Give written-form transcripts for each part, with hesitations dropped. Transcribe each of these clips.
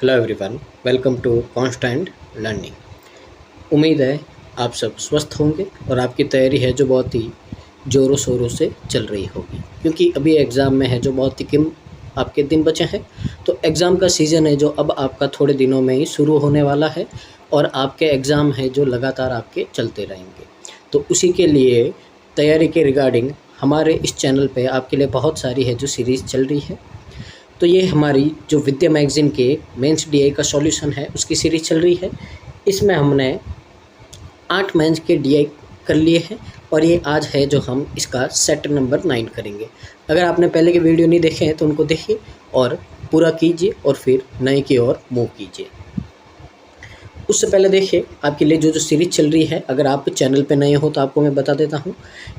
Hello everyone, welcome to Constant Learning. उम्मीद है आप सब स्वस्थ होंगे और आपकी तैयारी है जो बहुत ही ज़ोरों शोरों से चल रही होगी, क्योंकि अभी एग्ज़ाम में है जो बहुत ही कम आपके दिन बचे हैं। तो एग्ज़ाम का सीज़न है जो अब आपका थोड़े दिनों में ही शुरू होने वाला है और आपके एग्ज़ाम है जो लगातार आपके चलते रहेंगे। तो उसी के लिए तैयारी के रिगार्डिंग हमारे इस चैनल पे आपके लिए बहुत सारी है जो सीरीज़ चल रही है। तो ये हमारी जो विद्या मैगज़ीन के मेंस डीआई का सॉल्यूशन है उसकी सीरीज़ चल रही है। इसमें हमने 8 मेंस के डीआई कर लिए हैं और ये आज है जो हम इसका सेट नंबर 9 करेंगे। अगर आपने पहले के वीडियो नहीं देखे हैं तो उनको देखिए और पूरा कीजिए और फिर नए की ओर मूव कीजिए। उससे पहले देखिए आपके लिए जो सीरीज़ चल रही है, अगर आप चैनल पे नए हो तो आपको मैं बता देता हूँ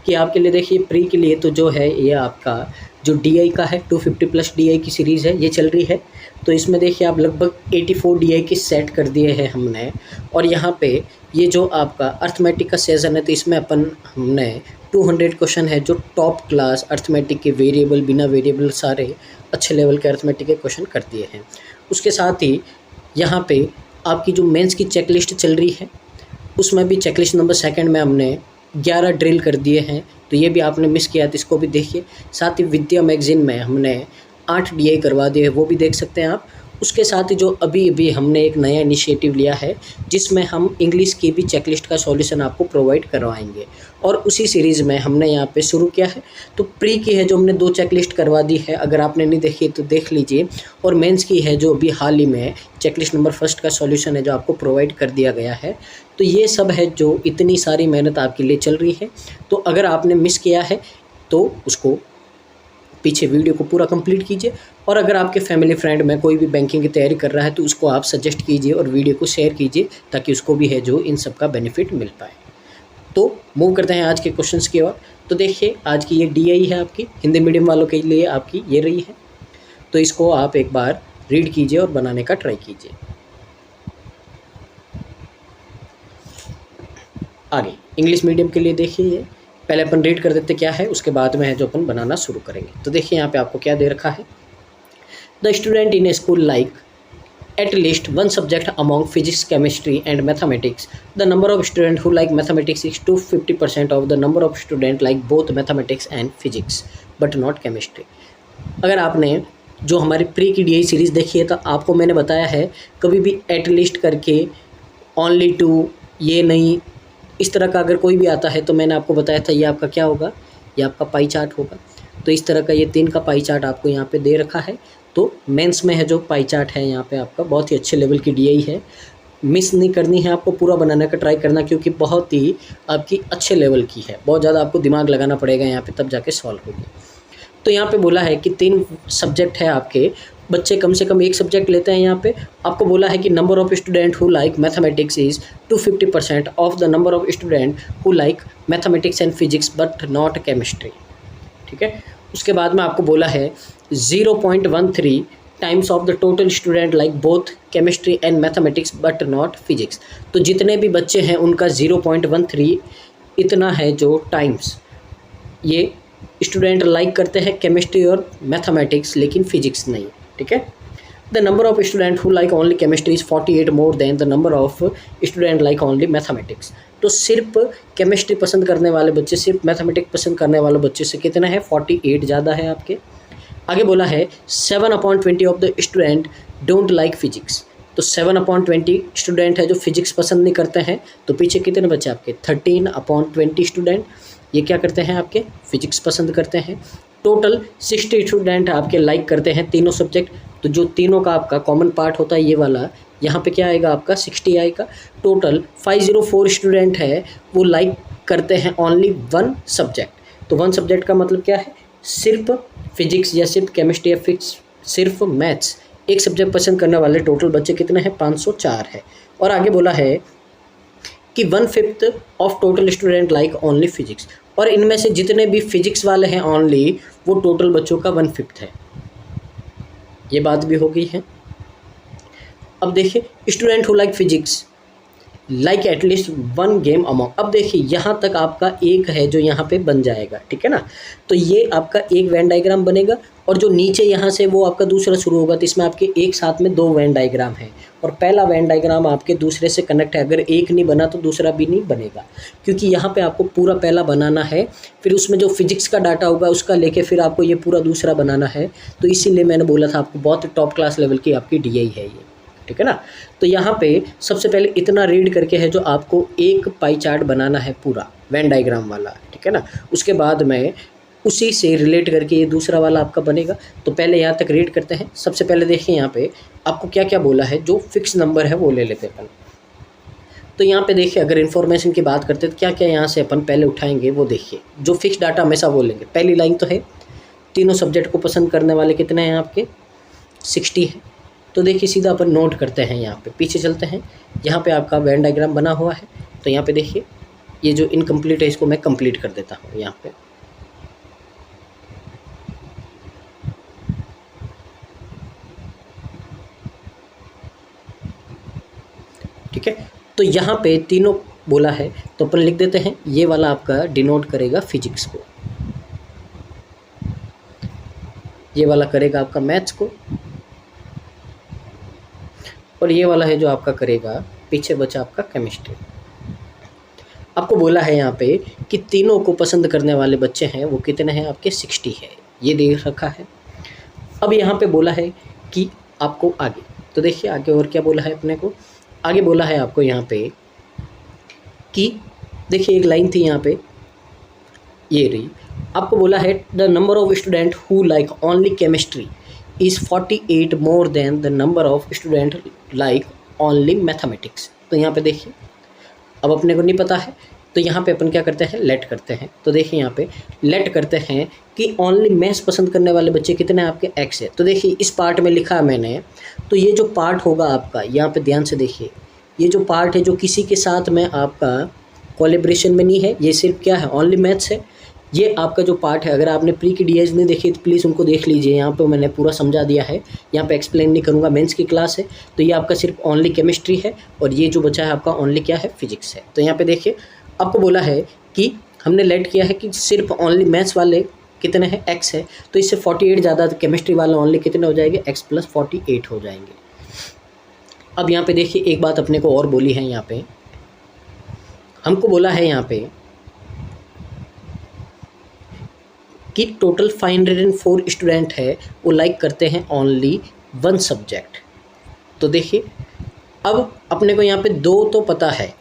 कि आपके लिए देखिए प्री के लिए तो जो है ये आपका जो डीआई का है 250 प्लस डीआई की सीरीज़ है, ये चल रही है। तो इसमें देखिए आप लगभग 84 डीआई की सेट कर दिए हैं हमने। और यहाँ पे ये जो आपका अर्थमेटिक का सेशन है तो इसमें हमने 200 क्वेश्चन है जो टॉप क्लास अर्थमेटिक के वेरिएबल बिना वेरिएबल सारे अच्छे लेवल के अर्थमेटिक के क्वेश्चन कर दिए हैं। उसके साथ ही यहाँ पे आपकी जो मेंस की चेकलिस्ट चल रही है उसमें भी चेकलिस्ट नंबर 2 में हमने 11 ड्रिल कर दिए हैं। तो ये भी आपने मिस किया तो इसको भी देखिए। साथ ही विद्या मैगज़ीन में हमने 8 डीआई करवा दिए हैं, वो भी देख सकते हैं आप। उसके साथ ही जो अभी हमने एक नया इनिशिएटिव लिया है जिसमें हम इंग्लिश की भी चेकलिस्ट का सॉल्यूशन आपको प्रोवाइड करवाएंगे और उसी सीरीज़ में हमने यहाँ पे शुरू किया है। तो प्री की है जो हमने 2 चेकलिस्ट करवा दी है, अगर आपने नहीं देखी तो देख लीजिए। और मेंस की है जो अभी हाल ही में चेकलिस्ट नंबर 1 का सॉल्यूशन है जो आपको प्रोवाइड कर दिया गया है। तो ये सब है जो इतनी सारी मेहनत आपके लिए चल रही है। तो अगर आपने मिस किया है तो उसको पीछे वीडियो को पूरा कंप्लीट कीजिए। और अगर आपके फैमिली फ्रेंड में कोई भी बैंकिंग की तैयारी कर रहा है तो उसको आप सजेस्ट कीजिए और वीडियो को शेयर कीजिए ताकि उसको भी है जो इन सब का बेनिफिट मिल पाए। तो मूव करते हैं आज के क्वेश्चंस की ओर। तो देखिए आज की ये डीआई है आपकी हिंदी मीडियम वालों के लिए आपकी ये रही है। तो इसको आप एक बार रीड कीजिए और बनाने का ट्राई कीजिए। आगे इंग्लिश मीडियम के लिए देखिए, ये पहले अपन रीड कर देते क्या है, उसके बाद में है जो अपन बनाना शुरू करेंगे। तो देखिए यहाँ पे आपको क्या दे रखा है। The student in A school like at least one subject among physics, chemistry and mathematics. The number of students who like mathematics is 250% of the number of students like both mathematics and physics but not chemistry. अगर आपने जो हमारी pre की DI series देखी है तो आपको मैंने बताया है कभी भी एट लीस्ट करके ओनली टू ये नहीं, इस तरह का अगर कोई भी आता है तो मैंने आपको बताया था ये आपका क्या होगा, ये आपका पाई चार्ट होगा। तो इस तरह का ये 3 का पाई चार्ट आपको यहाँ पे दे रखा है। तो मेंस में है जो पाई चार्ट है यहाँ पे आपका बहुत ही अच्छे लेवल की डीआई है, मिस नहीं करनी है, आपको पूरा बनाने का ट्राई करना क्योंकि बहुत ही आपकी अच्छे लेवल की है। बहुत ज़्यादा आपको दिमाग लगाना पड़ेगा यहाँ पे तब जाके सॉल्व होगी। तो यहाँ पे बोला है कि 3 सब्जेक्ट है आपके, बच्चे कम से कम एक सब्जेक्ट लेते हैं। यहाँ पे आपको बोला है कि number of student who like mathematics is 250% of the number of student who like mathematics and physics but not chemistry. ठीक है। उसके बाद में आपको बोला है 0.13 times of the total student like both chemistry and mathematics but not physics. तो जितने भी बच्चे हैं उनका 0.13 इतना है जो टाइम्स ये स्टूडेंट लाइक करते हैं केमिस्ट्री और मैथमेटिक्स लेकिन फिजिक्स नहीं। ठीक है। The number of student who like only chemistry is 48 more than the number of student like only mathematics. तो सिर्फ केमिस्ट्री पसंद करने वाले बच्चे सिर्फ मैथमेटिक्स पसंद करने वाले बच्चे से कितना है 48 ज़्यादा है आपके। आगे बोला है 7/20 of the student don't like physics. तो 7/20 स्टूडेंट है जो फिजिक्स पसंद नहीं करते हैं। तो पीछे कितने बच्चे आपके 13/20 स्टूडेंट ये क्या करते हैं आपके फिजिक्स पसंद करते हैं। टोटल 60 स्टूडेंट आपके लाइक करते हैं तीनों सब्जेक्ट। तो जो तीनों का आपका कॉमन पार्ट होता है ये वाला, यहाँ पे क्या आएगा आपका 60 आएगा। टोटल 504 स्टूडेंट है वो लाइक करते हैं ओनली 1 सब्जेक्ट। तो 1 सब्जेक्ट का मतलब क्या है, सिर्फ फिजिक्स या सिर्फ केमिस्ट्री या सिर्फ मैथ्स एक सब्जेक्ट पसंद करने वाले टोटल बच्चे कितने हैं 504 है। और आगे बोला है कि 1/5 of total student like only physics. और इनमें से जितने भी फिजिक्स वाले हैं ओनली वो टोटल बच्चों का 1/5 है। ये बात भी हो गई है। अब देखिए student who like physics like at least one game amount. अब देखिए यहाँ तक आपका एक है जो यहाँ पे बन जाएगा, ठीक है ना। तो ये आपका एक वेन डायग्राम बनेगा और जो नीचे यहाँ से वो आपका दूसरा शुरू होगा, तो इसमें आपके एक साथ में दो वेन डायग्राम है और पहला वेन डायग्राम आपके दूसरे से कनेक्ट है। अगर एक नहीं बना तो दूसरा भी नहीं बनेगा, क्योंकि यहाँ पे आपको पूरा पहला बनाना है, फिर उसमें जो फिजिक्स का डाटा होगा उसका लेके फिर आपको ये पूरा दूसरा बनाना है। तो इसीलिए मैंने बोला था आपको बहुत टॉप क्लास लेवल की आपकी DI है ये, ठीक है ना। तो यहाँ पे सबसे पहले इतना रीड करके है जो आपको एक पाई चार्ट बनाना है पूरा वेन डायग्राम वाला, ठीक है ना। उसके बाद में उसी से रिलेट करके ये दूसरा वाला आपका बनेगा। तो पहले यहाँ तक रीड करते हैं। सबसे पहले देखिए यहाँ पे आपको क्या क्या बोला है, जो फिक्स नंबर है वो ले लेते हैं अपन। तो यहाँ पे देखिए अगर इन्फॉर्मेशन की बात करते हैं तो क्या क्या यहाँ से अपन पहले उठाएंगे वो देखिए। जो फिक्स डाटा हमेशा बोलेंगे, पहली लाइन तो है तीनों सब्जेक्ट को पसंद करने वाले कितने हैं आपके 60 है। तो देखिए सीधा अपन नोट करते हैं, यहाँ पे पीछे चलते हैं। यहाँ पे आपका वेन डायग्राम बना हुआ है, तो यहाँ पे देखिए ये जो इनकम्प्लीट है इसको मैं कंप्लीट कर देता हूँ यहाँ पे। ठीक है, तो यहाँ पे तीनों बोला है तो अपन लिख देते हैं। ये वाला आपका डिनोट करेगा फिजिक्स को, ये वाला करेगा आपका मैथ्स को, और ये वाला है जो आपका करेगा पीछे बचा आपका केमिस्ट्री। आपको बोला है यहाँ पे कि तीनों को पसंद करने वाले बच्चे हैं वो कितने हैं आपके 60 है, ये देख रखा है। अब यहाँ पे बोला है कि आपको आगे, तो देखिए आगे और क्या बोला है अपने को। आगे बोला है आपको यहाँ पे कि देखिए एक लाइन थी यहाँ पे, ये रही। आपको बोला है the number of student who like only chemistry is 48 more than the number of student like only mathematics. तो यहाँ पे देखिए अब अपने को नहीं पता है, तो यहाँ पे अपन क्या करते हैं, लेट करते हैं। तो देखिए यहाँ पे लेट करते हैं कि ओनली मैथ्स पसंद करने वाले बच्चे कितने हैं आपके x है। तो देखिए इस पार्ट में लिखा है मैंने, तो ये जो पार्ट होगा आपका यहाँ पे ध्यान से देखिए, ये जो पार्ट है जो किसी के साथ में आपका कोलैबोरेशन में नहीं है, ये सिर्फ क्या है ओनली मैथ्स है। ये आपका जो पार्ट है, अगर आपने प्री की DIs नहीं देखी तो प्लीज़ उनको देख लीजिए, यहाँ पे मैंने पूरा समझा दिया है, यहाँ पे एक्सप्लेन नहीं करूँगा, मेंस की क्लास है। तो ये आपका सिर्फ ओनली केमिस्ट्री है और ये जो बचा है आपका ओनली क्या है, फिजिक्स है। तो यहाँ पे देखिए आपको बोला है कि हमने लेट किया है कि सिर्फ ओनली मैथ्स वाले कितने हैं, x है। तो इससे 48 ज़्यादा, तो केमिस्ट्री वाले ओनली कितने हो जाएंगे, x + 48 हो जाएंगे। अब यहाँ पे देखिए एक बात अपने को और बोली है, यहाँ पे हमको बोला है यहाँ पे कि टोटल 504 स्टूडेंट है वो लाइक करते हैं ओनली वन सब्जेक्ट। तो देखिए अब अपने को यहाँ पे दो तो पता है,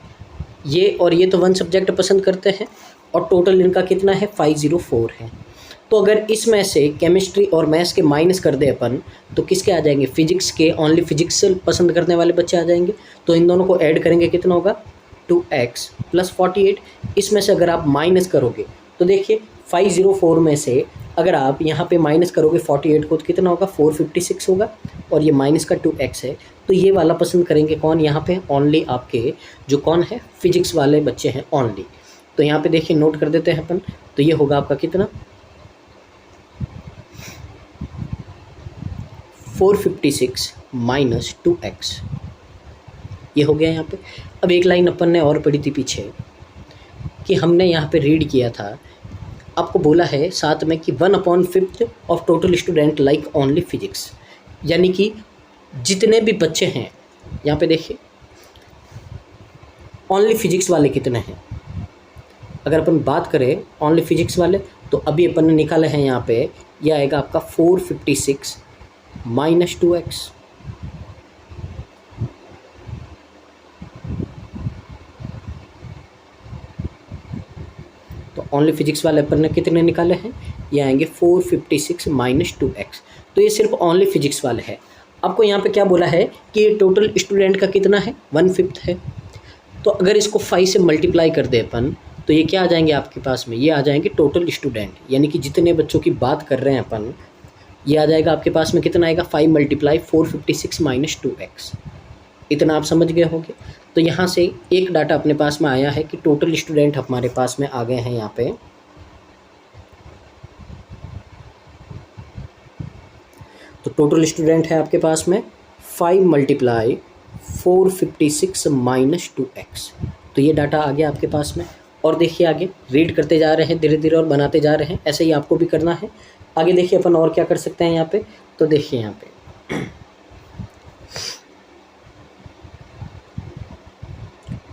ये और ये तो वन सब्जेक्ट पसंद करते हैं और टोटल इनका कितना है 504 है। तो अगर इसमें से केमिस्ट्री और मैथ्स के माइनस कर दे अपन तो किसके आ जाएंगे, फिजिक्स के, ओनली फिजिक्स पसंद करने वाले बच्चे आ जाएंगे। तो इन दोनों को ऐड करेंगे कितना होगा 2x + 48। इसमें से अगर आप माइनस करोगे तो देखिए 504 में से अगर आप यहाँ पे माइनस करोगे 48 को तो कितना होगा 456 होगा, और ये माइनस का 2x है। तो ये वाला पसंद करेंगे कौन, यहाँ पे ओनली आपके जो कौन है फिजिक्स वाले बच्चे हैं ओनली। तो यहाँ पे देखिए नोट कर देते हैं अपन, तो ये होगा आपका कितना 456 - 2x, ये हो गया यहाँ पे। अब एक लाइन अपन ने और पढ़ी थी पीछे कि हमने यहाँ पे रीड किया था, आपको बोला है साथ में कि 1/5 of total student like only physics, यानी कि जितने भी बच्चे हैं यहाँ पे देखिए ओनली फिजिक्स वाले कितने हैं। अगर अपन बात करें ओनली फिजिक्स वाले तो अभी अपन ने निकाले हैं यहाँ पे, यह आएगा आपका 456 - 2x। तो ओनली फिजिक्स वाले अपन ने कितने निकाले हैं, ये आएंगे 456 - 2x। तो ये सिर्फ ओनली फिजिक्स वाले है। आपको यहाँ पे क्या बोला है कि टोटल स्टूडेंट का कितना है 1/5 है। तो अगर इसको 5 से मल्टीप्लाई कर दे अपन तो ये क्या आ जाएंगे आपके पास में, ये आ जाएंगे टोटल स्टूडेंट, यानी कि जितने बच्चों की बात कर रहे हैं अपन, ये आ जाएगा आपके पास में कितना आएगा 5 × 456 - 2x। इतना आप समझ गए होंगे। तो यहाँ से एक डाटा अपने पास में आया है कि टोटल स्टूडेंट हमारे पास में आ गए हैं यहाँ पे। तो टोटल स्टूडेंट है आपके पास में 5 × 456 माइनस 2x। तो ये डाटा आ गया आपके पास में। और देखिए आगे रीड करते जा रहे हैं धीरे धीरे और बनाते जा रहे हैं, ऐसे ही आपको भी करना है। आगे देखिए अपन और क्या कर सकते हैं यहाँ पे। तो देखिए यहाँ पे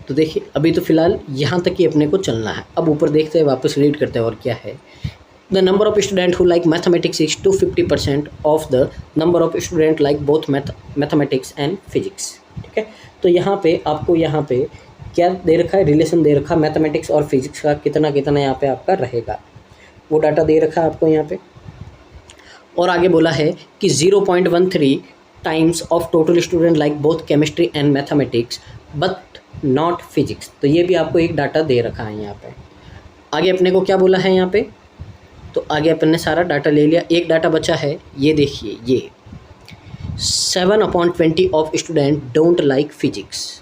तो देखिए अभी तो फिलहाल यहाँ तक ही अपने को चलना है। अब ऊपर देखते हैं, वापस रीड करते हैं और क्या है। The number of student who like mathematics is 250% of the number of student like both mathematics and physics. ठीक है, तो यहाँ पे आपको यहाँ पे क्या दे रखा है, रिलेशन दे रखा है मैथमेटिक्स और फिजिक्स का कितना कितना यहाँ पे आपका रहेगा, वो डाटा दे रखा है आपको यहाँ पे। और आगे बोला है कि 0.13 times of total student like both chemistry and mathematics but not physics. तो ये भी आपको एक डाटा दे रखा है यहाँ पे। आगे अपने को क्या बोला है यहाँ पे, तो आगे अपन ने सारा डाटा ले लिया। एक डाटा बचा है, ये देखिए, ये 7/20 of student don't like physics.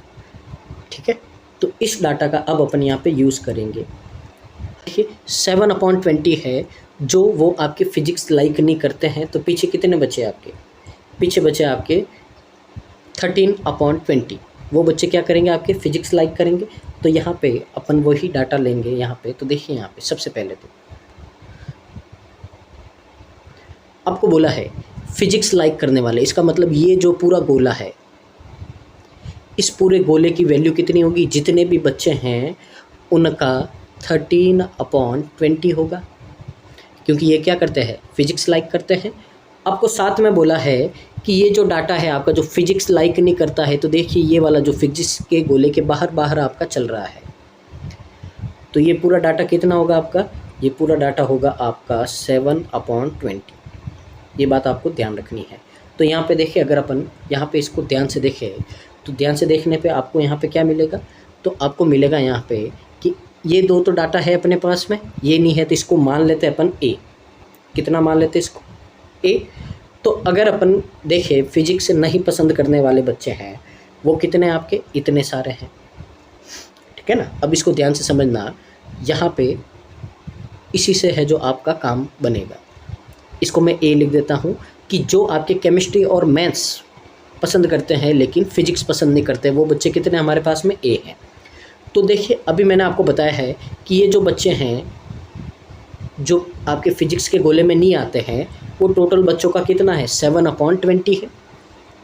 ठीक है, तो इस डाटा का अब अपन यहाँ पे यूज़ करेंगे। देखिए 7/20 है जो वो आपके फिजिक्स लाइक नहीं करते हैं। तो पीछे कितने बचे आपके, पीछे बचे आपके 13/20। वो बच्चे क्या करेंगे, आपके फिजिक्स लाइक करेंगे। तो यहाँ पे अपन वही डाटा लेंगे यहाँ पे। तो देखिए यहाँ पे सबसे पहले तो आपको बोला है फिजिक्स लाइक करने वाले, इसका मतलब ये जो पूरा गोला है, इस पूरे गोले की वैल्यू कितनी होगी, जितने भी बच्चे हैं उनका 13/20 होगा, क्योंकि ये क्या करते हैं, फिजिक्स लाइक करते हैं। आपको साथ में बोला है कि ये जो डाटा है आपका जो फिजिक्स लाइक नहीं करता है, तो देखिए ये वाला जो फिजिक्स के गोले के बाहर बाहर आपका चल रहा है, तो ये पूरा डाटा कितना होगा आपका, ये पूरा डाटा होगा आपका 7/20। ये बात आपको ध्यान रखनी है। तो यहाँ पे देखिए, अगर अपन यहाँ पे इसको ध्यान से देखें, तो ध्यान से देखने पे आपको यहाँ पे क्या मिलेगा, तो आपको मिलेगा यहाँ पे कि ये दो तो डाटा है अपने पास में, ये नहीं है, तो इसको मान लेते हैं अपन ए। कितना मान लेते हैं इसको, ए। तो अगर अपन देखें फिजिक्स नहीं पसंद करने वाले बच्चे हैं, वो कितने आपके, इतने सारे हैं। ठीक है ना, अब इसको ध्यान से समझना, यहाँ पे इसी से है जो आपका काम बनेगा। इसको मैं ए लिख देता हूँ कि जो आपके केमिस्ट्री और मैथ्स पसंद करते हैं लेकिन फिजिक्स पसंद नहीं करते, वो बच्चे कितने हमारे पास में, ए हैं। तो देखिए अभी मैंने आपको बताया है कि ये जो बच्चे हैं जो आपके फिजिक्स के गोले में नहीं आते हैं, वो टोटल बच्चों का कितना है, 7/20 है।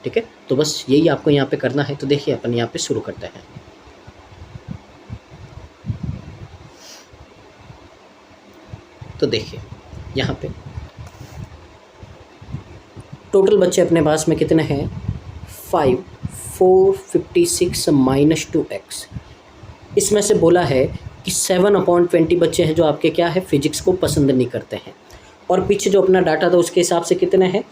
ठीक है, तो बस यही आपको यहाँ पे करना है। तो देखिए अपन यहाँ पे शुरू करते हैं। तो देखिए यहाँ पे टोटल बच्चे अपने पास में कितने हैं, 456 माइनस 2x। इसमें से बोला है कि 7/20 बच्चे हैं जो आपके क्या है, फिजिक्स को पसंद नहीं करते हैं। और पीछे जो अपना डाटा था उसके हिसाब से कितने हैं,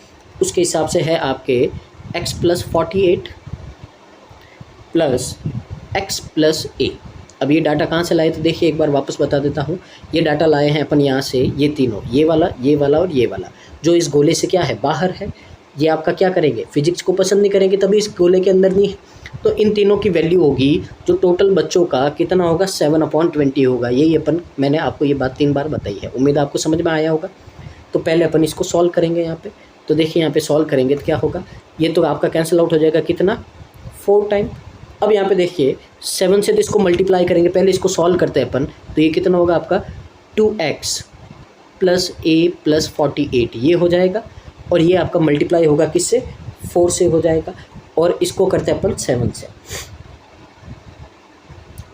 उसके हिसाब से है आपके x + 48 प्लस x + a। अब ये डाटा कहाँ से लाए, तो देखिए एक बार वापस बता देता हूँ। ये डाटा लाए हैं अपन यहाँ से, ये तीनों, ये वाला और ये वाला, जो इस गोले से क्या है, बाहर है। ये आपका क्या करेंगे, फिजिक्स को पसंद नहीं करेंगे, तभी इस गोले के अंदर नहीं है। तो इन तीनों की वैल्यू होगी, जो टोटल बच्चों का कितना होगा, 7/20 होगा। यही अपन, मैंने आपको ये बात 3 बार बताई है, उम्मीद आपको समझ में आया होगा। तो पहले अपन इसको सॉल्व करेंगे यहाँ पे। तो देखिए यहाँ पे सॉल्व करेंगे तो क्या होगा, ये तो आपका कैंसिल आउट हो जाएगा, कितना, 4 टाइम। अब यहाँ पे देखिए 7 से तो इसको मल्टीप्लाई करेंगे, पहले इसको सॉल्व करते हैं अपन। तो ये कितना होगा आपका, 2x + a + 48, ये हो जाएगा। और ये आपका मल्टीप्लाई होगा किससे, 4 से हो जाएगा। और इसको करते हैं अपन 7 से।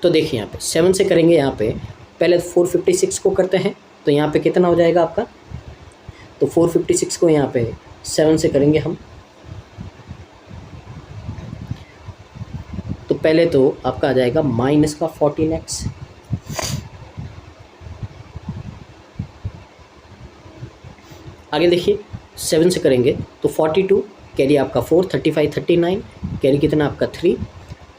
तो देखिए यहाँ पे 7 से करेंगे, यहाँ पे पहले 456 को करते हैं। तो यहाँ पे कितना हो जाएगा आपका, तो 456 को यहाँ पे 7 से करेंगे हम। तो पहले तो आपका आ जाएगा -14x, आगे देखिए 7 से करेंगे तो 42 कैरी आपका 4, 35 39 कैरी कितना आपका 3,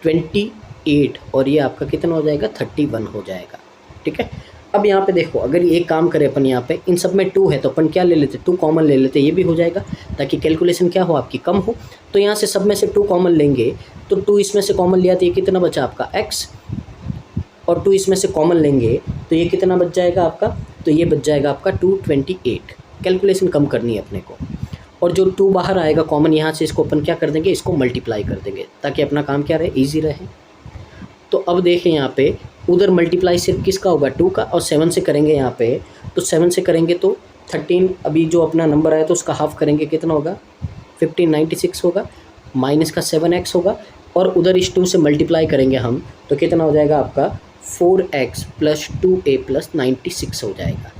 28 और ये आपका कितना हो जाएगा 31 हो जाएगा। ठीक है, अब यहाँ पे देखो, अगर ये काम करें अपन, यहाँ पे इन सब में 2 है तो अपन क्या ले लेते, 2 कॉमन ले लेते, ये भी हो जाएगा ताकि कैलकुलेशन क्या हो आपकी कम हो। तो यहाँ से सब में से 2 कॉमन लेंगे, तो 2 इसमें से कॉमन लिया तो ये कितना बचा आपका x, और 2 इसमें से कॉमन लेंगे तो ये कितना बच जाएगा आपका, तो ये बच जाएगा आपका 228। कैलकुलेशन कम करनी है अपने को। और जो 2 बाहर आएगा कॉमन यहाँ से, इसको अपन क्या कर देंगे, इसको मल्टीप्लाई कर देंगे ताकि अपना काम क्या रहे, ईजी रहे। तो अब देखें यहाँ पे उधर मल्टीप्लाई सिर्फ किसका होगा, 2 का, और 7 से करेंगे यहाँ पे, तो 7 से करेंगे तो 13, अभी जो अपना नंबर आया तो उसका हाफ करेंगे, कितना होगा 1596 होगा, माइनस का 7x होगा, और उधर इस 2 से मल्टीप्लाई करेंगे हम तो कितना हो जाएगा आपका 4x + 2a + 96 हो जाएगा,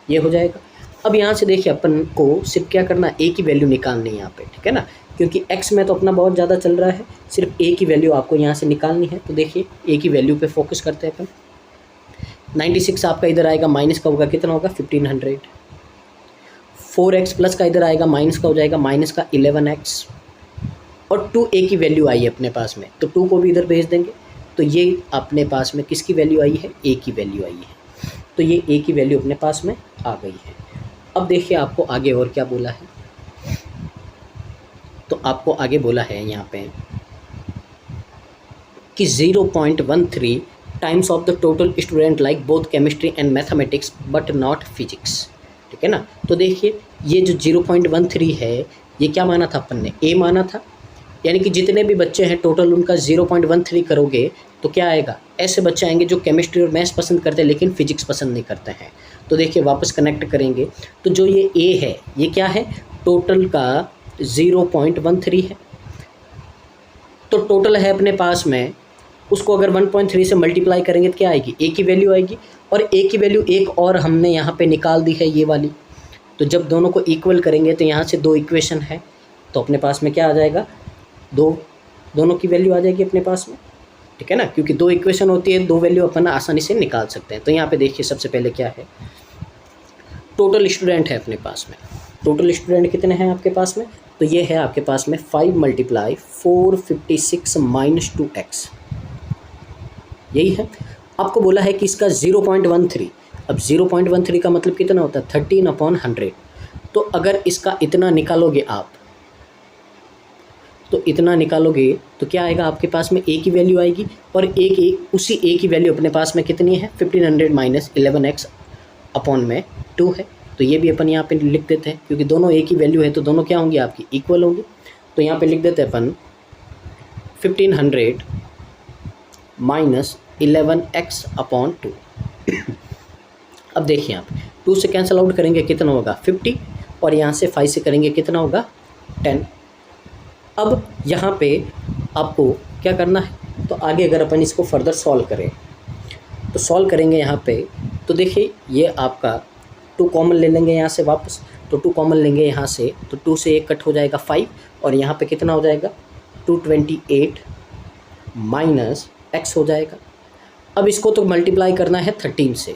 ये हो जाएगा। अब यहाँ से देखिए अपन को सिर्फ क्या करना है, a की वैल्यू निकालनी है यहाँ पे, ठीक है ना, क्योंकि x में तो अपना बहुत ज़्यादा चल रहा है, सिर्फ a की वैल्यू आपको यहाँ से निकालनी है। तो देखिए a की वैल्यू पे फोकस करते हैं अपन। 96 आपका इधर आएगा, माइनस का होगा कितना होगा 1500, 4x प्लस का इधर आएगा, माइनस का हो जाएगा माइनस का 11x, और 2a की वैल्यू आई है अपने पास में, तो 2 को भी इधर भेज देंगे। तो ये अपने पास में किसकी वैल्यू आई है, a की वैल्यू आई है, तो ये a की वैल्यू अपने पास में आ गई है। अब देखिए आपको आगे और क्या बोला है, तो आपको आगे बोला है यहाँ पे कि 0.13 times of the total student like both chemistry and mathematics but not physics, ठीक है ना। तो देखिए ये जो 0.13 है ये क्या माना था अपन ने, a माना था, यानी कि जितने भी बच्चे हैं टोटल उनका 0.13 करोगे तो क्या आएगा, ऐसे बच्चे आएंगे जो केमिस्ट्री और मैथ्स पसंद करते हैं लेकिन फिजिक्स पसंद नहीं करते हैं। तो देखिए वापस कनेक्ट करेंगे तो जो ये a है ये क्या है, टोटल का 0.13 है, तो टोटल है अपने पास में, उसको अगर 1.3 से मल्टीप्लाई करेंगे तो क्या आएगी, a की वैल्यू आएगी, और a की वैल्यू एक और हमने यहाँ पे निकाल दी है ये वाली। तो जब दोनों को इक्वल करेंगे तो यहाँ से 2 इक्वेशन है, तो अपने पास में क्या आ जाएगा, दोनों की वैल्यू आ जाएगी अपने पास में, ठीक है ना, क्योंकि 2 इक्वेशन होती है, 2 वैल्यू अपन आसानी से निकाल सकते हैं। तो यहाँ पे देखिए सबसे पहले क्या है, टोटल स्टूडेंट है अपने पास में, टोटल स्टूडेंट कितने हैं आपके पास में, तो ये है आपके पास में 5 × 456 - 2x, यही है। आपको बोला है कि इसका 0.13, अब 0.13 का मतलब कितना होता है 13/100, तो अगर इसका इतना निकालोगे आप, तो इतना निकालोगे तो क्या आएगा आपके पास में, a की वैल्यू आएगी, और उसी a की वैल्यू अपने पास में कितनी है 1500 - 11x अपॉन में 2 है। तो ये भी अपन यहाँ पे लिख देते हैं, क्योंकि दोनों a की वैल्यू है तो दोनों क्या होंगी आपकी, इक्वल होंगी। तो यहाँ पे लिख देते हैं अपन 1500 - 11x अपॉन 2। अब देखिए आप 2 से कैंसिल आउट करेंगे कितना होगा 50, और यहाँ से 5 से करेंगे कितना होगा 10। अब यहाँ पे आपको क्या करना है, तो आगे अगर अपन इसको फर्दर सॉल्व करें तो सॉल्व करेंगे यहाँ पे, तो देखिए ये आपका 2 कॉमन ले लेंगे यहाँ से वापस, तो 2 कॉमन लेंगे यहाँ से, तो 2 से 1 कट हो जाएगा 5, और यहाँ पे कितना हो जाएगा 228 माइनस x हो जाएगा। अब इसको तो मल्टीप्लाई करना है 13 से,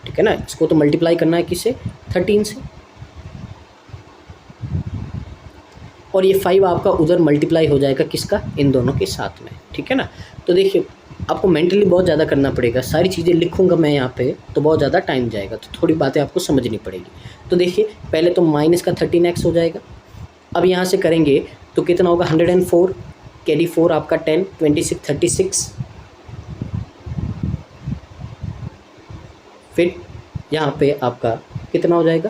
ठीक है ना, इसको तो मल्टीप्लाई करना है किससे 13 से, और ये 5 आपका उधर मल्टीप्लाई हो जाएगा किसका, इन दोनों के साथ में, ठीक है ना। तो देखिए आपको मेंटली बहुत ज़्यादा करना पड़ेगा, सारी चीज़ें लिखूंगा मैं यहाँ पे तो बहुत ज़्यादा टाइम जाएगा, तो थोड़ी बातें आपको समझनी पड़ेगी। तो देखिए पहले तो माइनस का 13x हो जाएगा, अब यहाँ से करेंगे तो कितना होगा 104, कैरी 4 आपका 10, 26 36, फिर यहाँ पे आपका कितना हो जाएगा,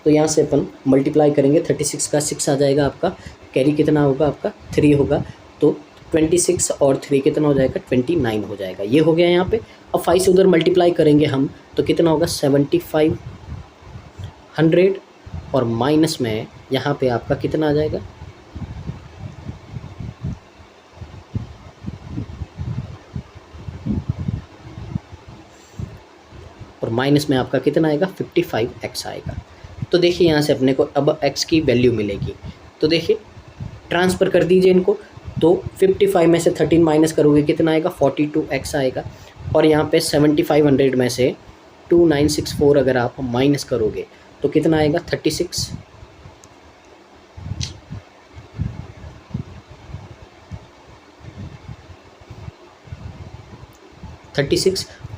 तो यहाँ से अपन मल्टीप्लाई करेंगे 36 का 6 आ जाएगा आपका, कैरी कितना होगा आपका 3 होगा, तो 26 और 3 कितना हो जाएगा 29 हो जाएगा, ये हो गया यहाँ पे। अब 5 से उधर मल्टीप्लाई करेंगे हम तो कितना होगा 7500, और माइनस में यहाँ पे आपका कितना आ जाएगा, और माइनस में आपका कितना आएगा 55x आएगा। तो देखिए यहाँ से अपने को अब x की वैल्यू मिलेगी, तो देखिए ट्रांसफ़र कर दीजिए इनको, तो 55 में से 13 माइनस करोगे कितना आएगा 42x आएगा, और यहाँ पे 7500 में से 2964 अगर आप माइनस करोगे तो कितना आएगा 36,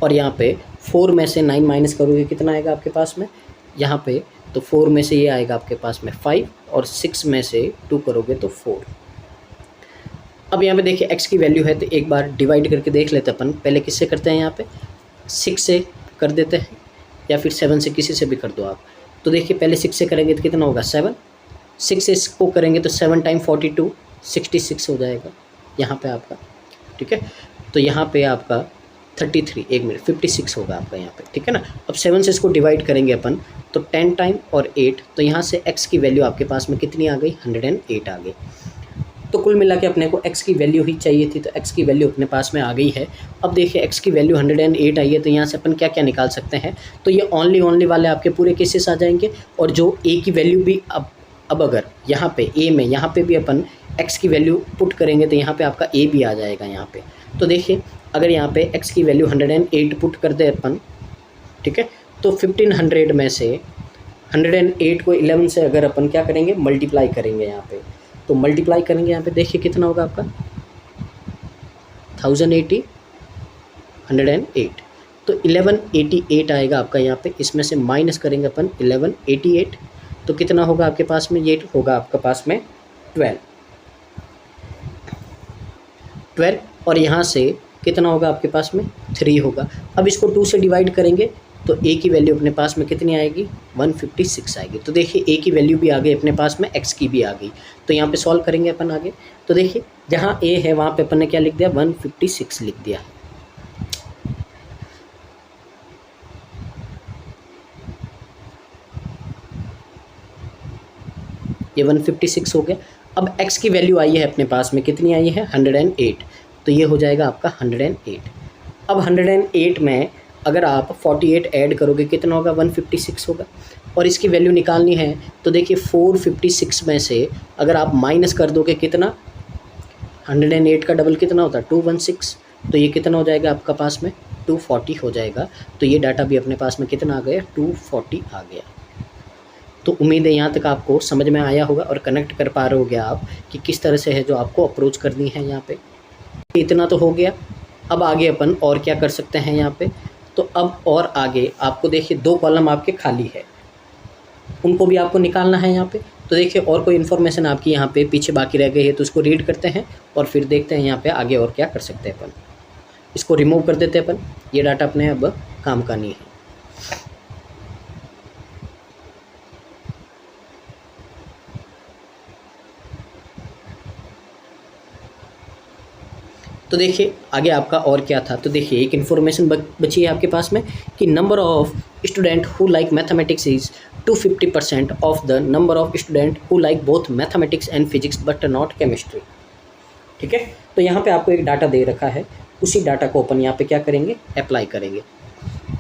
और यहाँ पे 4 में से 9 माइनस करोगे कितना आएगा आपके पास में यहाँ पे, तो 4 में से ये आएगा आपके पास में 5, और 6 में से 2 करोगे तो 4। अब यहाँ पे देखिए x की वैल्यू है तो एक बार डिवाइड करके देख लेते हैं अपन, पहले किससे करते हैं यहाँ पे 6 से कर देते हैं, या फिर 7 से किसी से भी कर दो आप, तो देखिए पहले 6 से करेंगे तो कितना होगा 7, 6 से इसको करेंगे तो 7 टाइम 42 66 हो जाएगा यहाँ पे आपका, ठीक है। तो यहाँ पे आपका 33 एक मिनट 56 होगा आपका यहाँ पे, ठीक है ना। अब 7 से इसको डिवाइड करेंगे अपन तो 10 टाइम और 8, तो यहाँ से x की वैल्यू आपके पास में कितनी आ गई 108 आ गई। तो कुल मिला के अपने को x की वैल्यू ही चाहिए थी, तो x की वैल्यू अपने पास में आ गई है। अब देखिए x की वैल्यू 108 आई है, तो यहाँ से अपन क्या क्या निकाल सकते हैं, तो ये ओनली वाले आपके पूरे केसेस आ जाएंगे। और जो a की वैल्यू भी अब अगर यहाँ पे a में यहाँ पे भी अपन x की वैल्यू पुट करेंगे तो यहाँ पे आपका a भी आ जाएगा यहाँ पे। तो देखिए अगर यहाँ पे x की वैल्यू 108 पुट कर दे अपन, ठीक है, तो 1500 में से 108 को 11 से अगर अपन क्या करेंगे मल्टीप्लाई करेंगे यहाँ पे, तो मल्टीप्लाई करेंगे यहाँ पे देखिए कितना होगा आपका 1080 108, तो 1188 आएगा आपका यहाँ पे। इसमें से माइनस करेंगे अपन 1188, तो कितना होगा आपके पास में, ये होगा आपके पास में 12 और यहाँ से कितना होगा आपके पास में 3 होगा। अब इसको 2 से डिवाइड करेंगे तो a की वैल्यू अपने पास में कितनी आएगी 156 आएगी। तो देखिए a की वैल्यू भी आ गई अपने पास में, x की भी आ गई। तो यहाँ पे सॉल्व करेंगे अपन आगे, तो देखिए जहाँ a है वहाँ पे अपन ने क्या लिख दिया 156 लिख दिया। ये 156 हो गया। अब x की वैल्यू आई है अपने पास में कितनी आई है 108, तो ये हो जाएगा आपका 108। अब 108 में अगर आप 48 ऐड करोगे कितना होगा 156 होगा। और इसकी वैल्यू निकालनी है तो देखिए 456 में से अगर आप माइनस कर दोगे कितना 108 का डबल कितना होता है 216, तो ये कितना हो जाएगा आपका पास में 240 हो जाएगा। तो ये डाटा भी अपने पास में कितना आ गया 240 आ गया। तो उम्मीद है यहाँ तक आपको समझ में आया होगा और कनेक्ट कर पा रहे होगे आप कि किस तरह से है जो आपको अप्रोच करनी है यहाँ पे। इतना तो हो गया। अब आगे अपन और क्या कर सकते हैं यहाँ पे, तो अब और आगे आपको देखिए 2 कॉलम आपके खाली है, उनको भी आपको निकालना है यहाँ पे। तो देखिए और कोई इन्फॉर्मेशन आपकी यहाँ पे पीछे बाकी रह गई है तो उसको रीड करते हैं और फिर देखते हैं यहाँ पे आगे और क्या कर सकते हैं अपन। इसको रिमूव कर देते हैं अपन, ये डाटा अपने अब काम का नहीं है। तो देखिए आगे आपका और क्या था, तो देखिए एक इन्फॉर्मेशन बची है आपके पास में कि number of student who like mathematics is 250% of the number of student who like both mathematics and physics but not chemistry, ठीक है। तो यहाँ पे आपको एक डाटा दे रखा है, उसी डाटा को अपन यहाँ पे क्या करेंगे अप्लाई करेंगे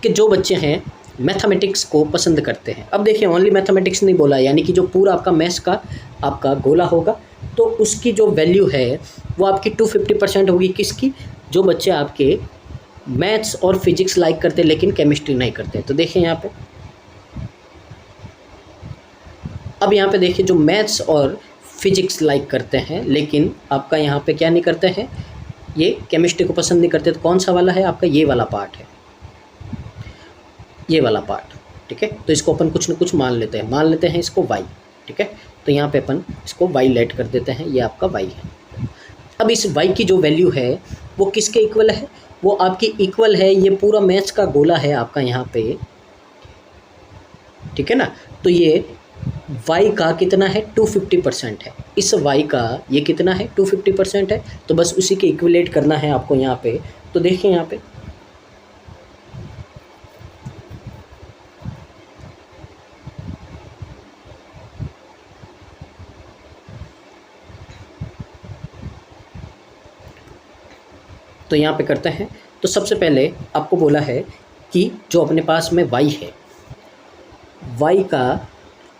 कि जो बच्चे हैं मैथमेटिक्स को पसंद करते हैं। अब देखिए ओनली मैथमेटिक्स नहीं बोला, यानी कि जो पूरा आपका मैथ्स का आपका गोला होगा तो उसकी जो वैल्यू है वो आपकी 250% होगी। किसकी, जो बच्चे आपके मैथ्स और फिजिक्स लाइक करते लेकिन केमिस्ट्री नहीं करते। तो देखिए यहाँ पे, अब यहाँ पे देखिए जो मैथ्स और फिजिक्स लाइक करते हैं लेकिन आपका यहाँ पे क्या नहीं करते हैं, ये केमिस्ट्री को पसंद नहीं करते। तो कौन सा वाला है आपका, ये वाला पार्ट है, ये वाला पार्ट, ठीक है। तो इसको अपन कुछ न कुछ मान लेते हैं इसको y, ठीक है। तो यहाँ पे अपन इसको y लेट कर देते हैं, ये आपका y है। अब इस y की जो वैल्यू है वो किसके इक्वल है, वो आपकी इक्वल है ये पूरा मैथ्स का गोला है आपका यहाँ पे, ठीक है ना। तो ये y का कितना है 250% है, इस y का ये कितना है 250% है। तो बस उसी के इक्वलेट करना है आपको यहाँ पे। तो देखिए यहाँ पे तो यहाँ पे करते हैं। तो सबसे पहले आपको बोला है कि जो अपने पास में y है, y का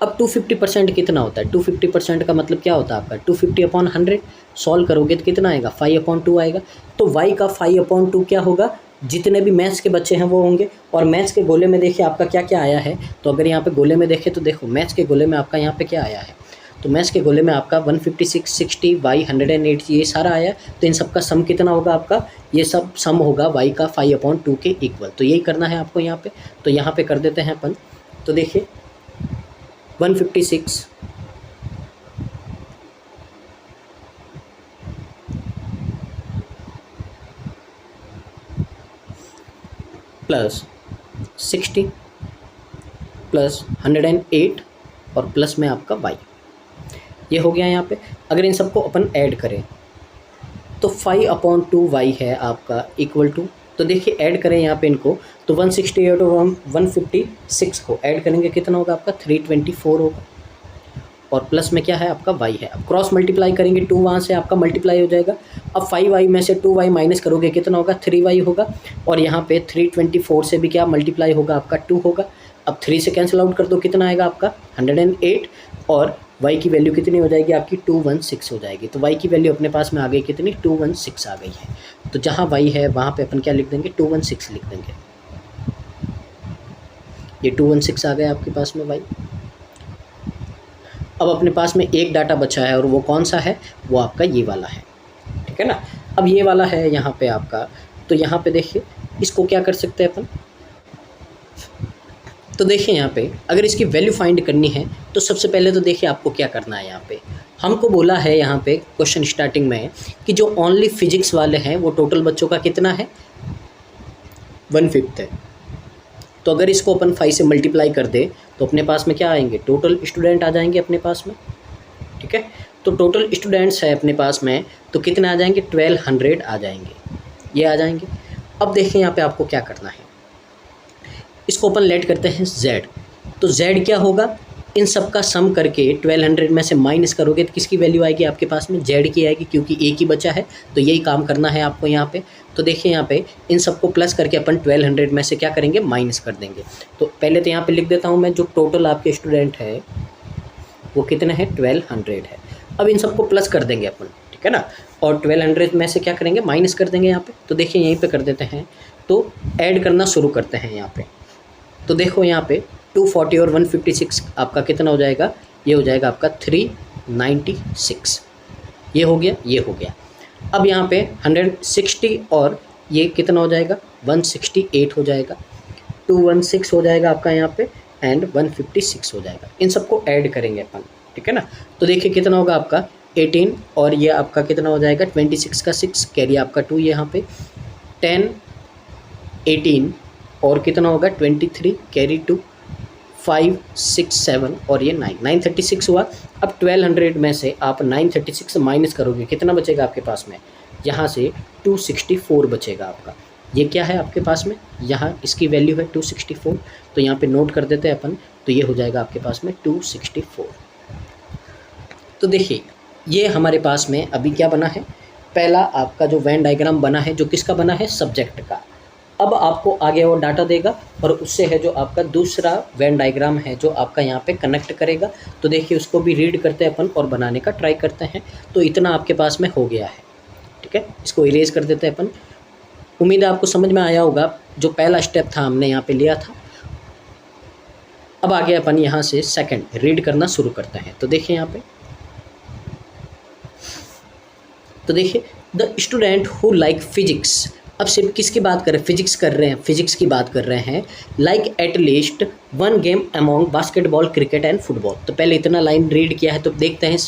अब 250% कितना होता है, 250% का मतलब क्या होता है आपका 250/100 सॉल्व करोगे तो कितना आएगा 5/2 आएगा। तो y का 5/2 क्या होगा, जितने भी मैथ्स के बच्चे हैं वो होंगे। और मैथ्स के गोले में देखिए आपका क्या क्या आया है, तो अगर यहाँ पे गोले में देखें तो देखो मैथ्स के गोले में आपका यहाँ पे क्या आया है, तो मैथ्स के गोले में आपका 156, 60, y 108 ये सारा आया। तो इन सब का सम कितना होगा आपका, ये सब सम होगा y का 5/2 के इक्वल। तो यही करना है आपको यहाँ पे। तो यहाँ पे कर देते हैं अपन। तो देखिए 156 प्लस 60 प्लस 108 और प्लस में आपका y, ये हो गया यहाँ पे। अगर इन सबको अपन ऐड करें तो 5/2y है आपका इक्वल टू, तो देखिए ऐड करें यहाँ पे इनको तो 168 और 156 को ऐड करेंगे कितना होगा आपका 324 होगा, और प्लस में क्या है आपका y है। अब क्रॉस मल्टीप्लाई करेंगे 2 वहाँ से आपका मल्टीप्लाई हो जाएगा। अब 5y में से 2y माइनस करोगे कितना होगा 3y होगा, और यहाँ पे 324 से भी क्या मल्टीप्लाई होगा आपका 2 होगा। अब 3 से कैंसिल आउट कर दो कितना आएगा आपका 108, और y की वैल्यू कितनी हो जाएगी आपकी 216 हो जाएगी। तो y की वैल्यू अपने पास में आ गई कितनी 216 आ गई है। तो जहाँ y है वहाँ पे अपन क्या लिख देंगे 216 लिख देंगे, ये 216 आ गया आपके पास में y। अब अपने पास में एक डाटा बचा है और वो कौन सा है, वो आपका ये वाला है, ठीक है ना। अब ये वाला है यहाँ पे आपका, तो यहाँ पे देखिए इसको क्या कर सकते हैं अपन, तो देखिए यहाँ पे अगर इसकी वैल्यू फाइंड करनी है तो सबसे पहले तो देखिए आपको क्या करना है। यहाँ पे हमको बोला है यहाँ पे क्वेश्चन स्टार्टिंग में कि जो ओनली फिजिक्स वाले हैं वो टोटल बच्चों का कितना है 1/5 है। तो अगर इसको अपन 5 से मल्टीप्लाई कर दे तो अपने पास में क्या आएंगे टोटल स्टूडेंट आ जाएंगे अपने पास में, ठीक है। तो टोटल स्टूडेंट्स है अपने पास में तो कितने आ जाएंगे 1200 आ जाएंगे, ये आ जाएंगे। अब देखिए यहाँ पे आपको क्या करना है, इसको अपन लेट करते हैं z, तो z क्या होगा इन सब का सम करके 1200 में से माइनस करोगे तो किसकी वैल्यू आएगी आपके पास में z की आएगी, क्योंकि एक ही बचा है तो यही काम करना है आपको यहाँ पे। तो देखिए यहाँ पे इन सबको प्लस करके अपन 1200 में से क्या करेंगे माइनस कर देंगे। तो पहले तो यहाँ पे लिख देता हूँ मैं, जो टोटल आपके स्टूडेंट है वो कितने हैं 1200 है। अब इन सबको प्लस कर देंगे अपन, ठीक है ना, और 1200 में से क्या करेंगे माइनस कर देंगे यहाँ पे। तो देखिए यहीं पे कर देते हैं, तो ऐड करना शुरू करते हैं यहाँ पे। तो देखो यहाँ पे 240 और 156 आपका कितना हो जाएगा, ये हो जाएगा आपका 396, ये हो गया, ये हो गया। अब यहाँ पे 160 और ये कितना हो जाएगा 168 हो जाएगा, 216 हो जाएगा आपका यहाँ पे, एंड 156 हो जाएगा। इन सबको ऐड करेंगे अपन, ठीक है ना। तो देखिए कितना होगा आपका 18 और ये आपका कितना हो जाएगा 26 का 6 कैरी आपका 2 यहाँ पे 10 18 और कितना होगा 23 कैरी 2 5 6 7 और ये 936 हुआ। अब 1200 में से आप 936 माइनस करोगे कितना बचेगा आपके पास में, यहाँ से 264 बचेगा आपका। ये क्या है आपके पास में, यहाँ इसकी वैल्यू है 264, तो यहाँ पे नोट कर देते हैं अपन, तो ये हो जाएगा आपके पास में 264। तो देखिए ये हमारे पास में अभी क्या बना है, पहला आपका जो वेन डायग्राम बना है जो किसका बना है सब्जेक्ट का। अब आपको आगे और डाटा देगा और उससे है जो आपका दूसरा वेन डायग्राम है जो आपका यहाँ पे कनेक्ट करेगा। तो देखिए उसको भी रीड करते हैं अपन और बनाने का ट्राई करते हैं। तो इतना आपके पास में हो गया है, ठीक है। इसको इरेज कर देते हैं अपन। उम्मीद है आपको समझ में आया होगा, जो पहला स्टेप था हमने यहाँ पे लिया था। अब आगे अपन यहाँ से सेकंड रीड करना शुरू करते हैं। तो देखिए यहाँ पे, तो देखिए the student who like physics, अब सिर्फ किसकी बात कर रहे हैं, फिजिक्स कर रहे हैं, फिजिक्स की बात कर रहे हैं। Like at least one game among basketball cricket and football. तो पहले इतना लाइन रीड किया है, तो देखते हैं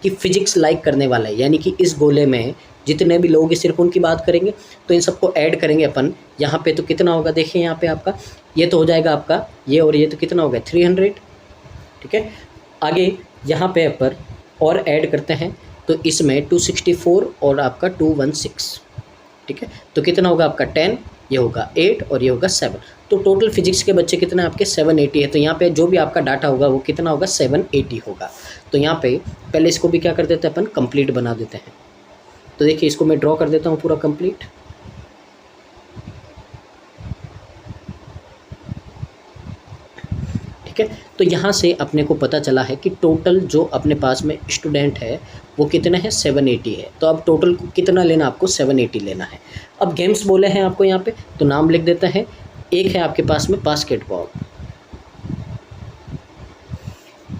कि फिजिक्स लाइक करने वाला है, यानी कि इस गोले में जितने भी लोग हैं सिर्फ उनकी बात करेंगे। तो इन सबको ऐड करेंगे अपन यहाँ पे, तो कितना होगा देखिए यहाँ पे आपका, ये तो हो जाएगा आपका ये, और ये तो कितना हो गया 300, ठीक है। आगे यहाँ पे अपन और ऐड करते हैं, तो इसमें 264 और आपका 216, ठीक है। तो कितना होगा आपका 10, ये होगा 8 और ये होगा 7। तो टोटल फिजिक्स के बच्चे कितने आपके 780 है। तो यहाँ पे जो भी आपका डाटा होगा वो कितना होगा 780 होगा। तो यहाँ पे पहले इसको भी क्या कर देते हैं अपन, कंप्लीट बना देते हैं। तो देखिए इसको मैं ड्रॉ कर देता हूँ पूरा कंप्लीट। ठीक है, तो यहाँ से अपने को पता चला है कि टोटल जो अपने पास में स्टूडेंट है वो कितने हैं 780 है। तो अब टोटल कितना लेना आपको 780 लेना है। अब गेम्स बोले हैं आपको यहाँ पे, तो नाम लिख देते हैं। एक है आपके पास में बास्केटबॉल,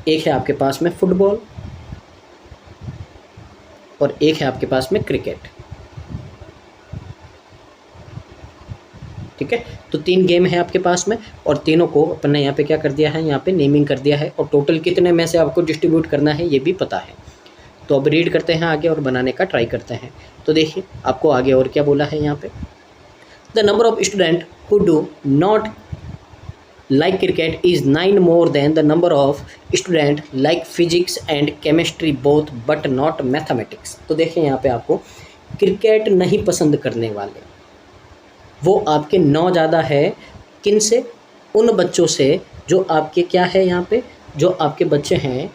एक है आपके पास में फुटबॉल और एक है आपके पास में क्रिकेट, ठीक है। तो 3 गेम है आपके पास में और तीनों को अपन ने यहाँ पे क्या कर दिया है, यहाँ पे नेमिंग कर दिया है और टोटल कितने में से आपको डिस्ट्रीब्यूट करना है ये भी पता है। तो अब रीड करते हैं आगे और बनाने का ट्राई करते हैं। तो देखिए आपको आगे और क्या बोला है यहाँ पे, the number of student who do not like cricket is 9 more than the number of student like physics and chemistry both but not mathematics। तो देखिए यहाँ पे आपको क्रिकेट नहीं पसंद करने वाले वो आपके 9 ज़्यादा है किन से, उन बच्चों से जो आपके क्या है यहाँ पे, जो आपके बच्चे हैं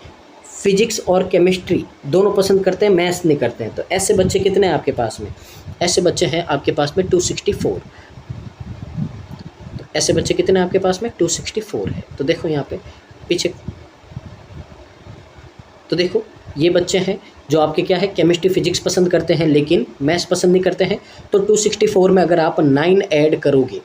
फिजिक्स और केमिस्ट्री दोनों पसंद करते हैं, मैथ्स नहीं करते हैं। तो ऐसे बच्चे कितने हैं आपके पास में, ऐसे बच्चे हैं आपके पास में 264। तो ऐसे बच्चे कितने हैं आपके पास में 264 है। तो देखो यहाँ पे पीछे, तो देखो ये बच्चे हैं जो आपके क्या है केमिस्ट्री फिजिक्स पसंद करते हैं लेकिन मैथ्स पसंद नहीं करते हैं। तो 264 में अगर आप 9 ऐड करोगे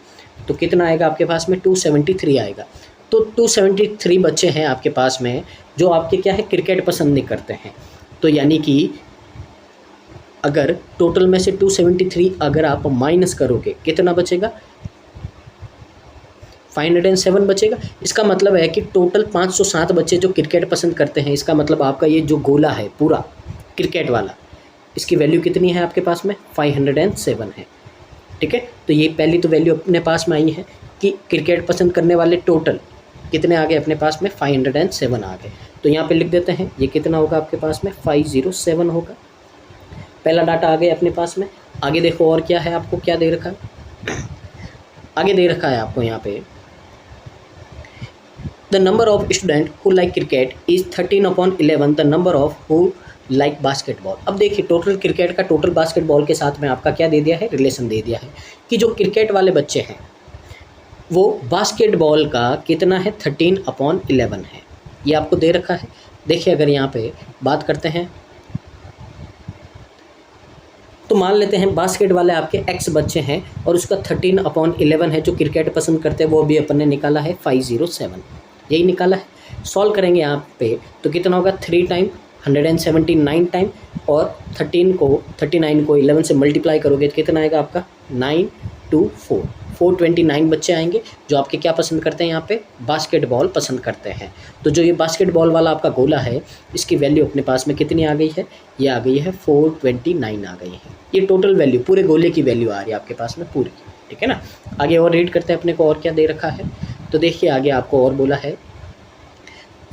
तो कितना आएगा आपके पास में 273 आएगा। तो 273 बच्चे हैं आपके पास में जो आपके क्या है क्रिकेट पसंद नहीं करते हैं। तो यानी कि अगर टोटल में से 273 अगर आप माइनस करोगे कितना बचेगा 507 बचेगा। इसका मतलब है कि टोटल 507 बच्चे जो क्रिकेट पसंद करते हैं। इसका मतलब आपका ये जो गोला है पूरा क्रिकेट वाला, इसकी वैल्यू कितनी है आपके पास में 507 है। ठीक है, तो ये पहली तो वैल्यू अपने पास में आई है कि क्रिकेट पसंद करने वाले टोटल कितने आ गए अपने पास में 507 आ गए। तो यहाँ पे लिख देते हैं ये कितना होगा आपके पास में 507 होगा। पहला डाटा आ गया अपने पास में। आगे देखो और क्या है, आपको क्या दे रखा है, आगे दे रखा है आपको यहाँ पे the number of student who like cricket is 13/11 the number of who like basketball. अब देखिए टोटल क्रिकेट का टोटल बास्केटबॉल के साथ में आपका क्या दे दिया है, रिलेशन दे दिया है कि जो क्रिकेट वाले बच्चे हैं वो बास्केटबॉल का कितना है 13/11 है। ये आपको दे रखा है। देखिए अगर यहाँ पे बात करते हैं तो मान लेते हैं बास्केट वाले आपके एक्स बच्चे हैं और उसका 13/11 है जो क्रिकेट पसंद करते हैं, वो भी अपन ने निकाला है 507, यही निकाला है। सॉल्व करेंगे यहाँ पे तो कितना होगा 3 टाइम 179 टाइम और 39 को 11 से मल्टीप्लाई करोगे तो कितना आएगा आपका 924 429 बच्चे आएंगे जो आपके क्या पसंद करते हैं यहाँ पे बास्केटबॉल पसंद करते हैं। तो जो ये बास्केटबॉल वाला आपका गोला है इसकी वैल्यू अपने पास में कितनी आ गई है, ये आ गई है 429 आ गई है। ये टोटल वैल्यू पूरे गोले की वैल्यू आ रही है आपके पास में पूरी। ठीक है ना, आगे और रीड करते हैं अपने को और क्या दे रखा है। तो देखिए आगे आपको और बोला है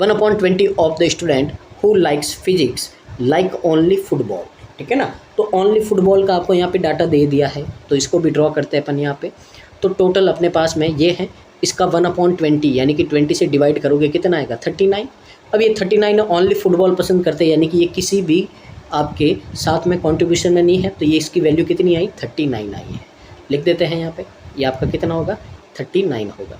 1/20 of the student who likes physics like only football. ठीक है ना, तो ओनली फुटबॉल का आपको यहाँ पे डाटा दे दिया है तो इसको भी ड्रॉ करते हैं अपन यहाँ पे। तो टोटल अपने पास में ये है, इसका 1/20 यानी कि 20 से डिवाइड करोगे कितना आएगा 39। अब ये 39 ओनली फुटबॉल पसंद करते हैं यानी कि ये किसी भी आपके साथ में कंट्रीब्यूशन में नहीं है, तो ये इसकी वैल्यू कितनी आई 39 आई है। लिख देते हैं यहाँ पे, ये आपका कितना होगा 39 होगा।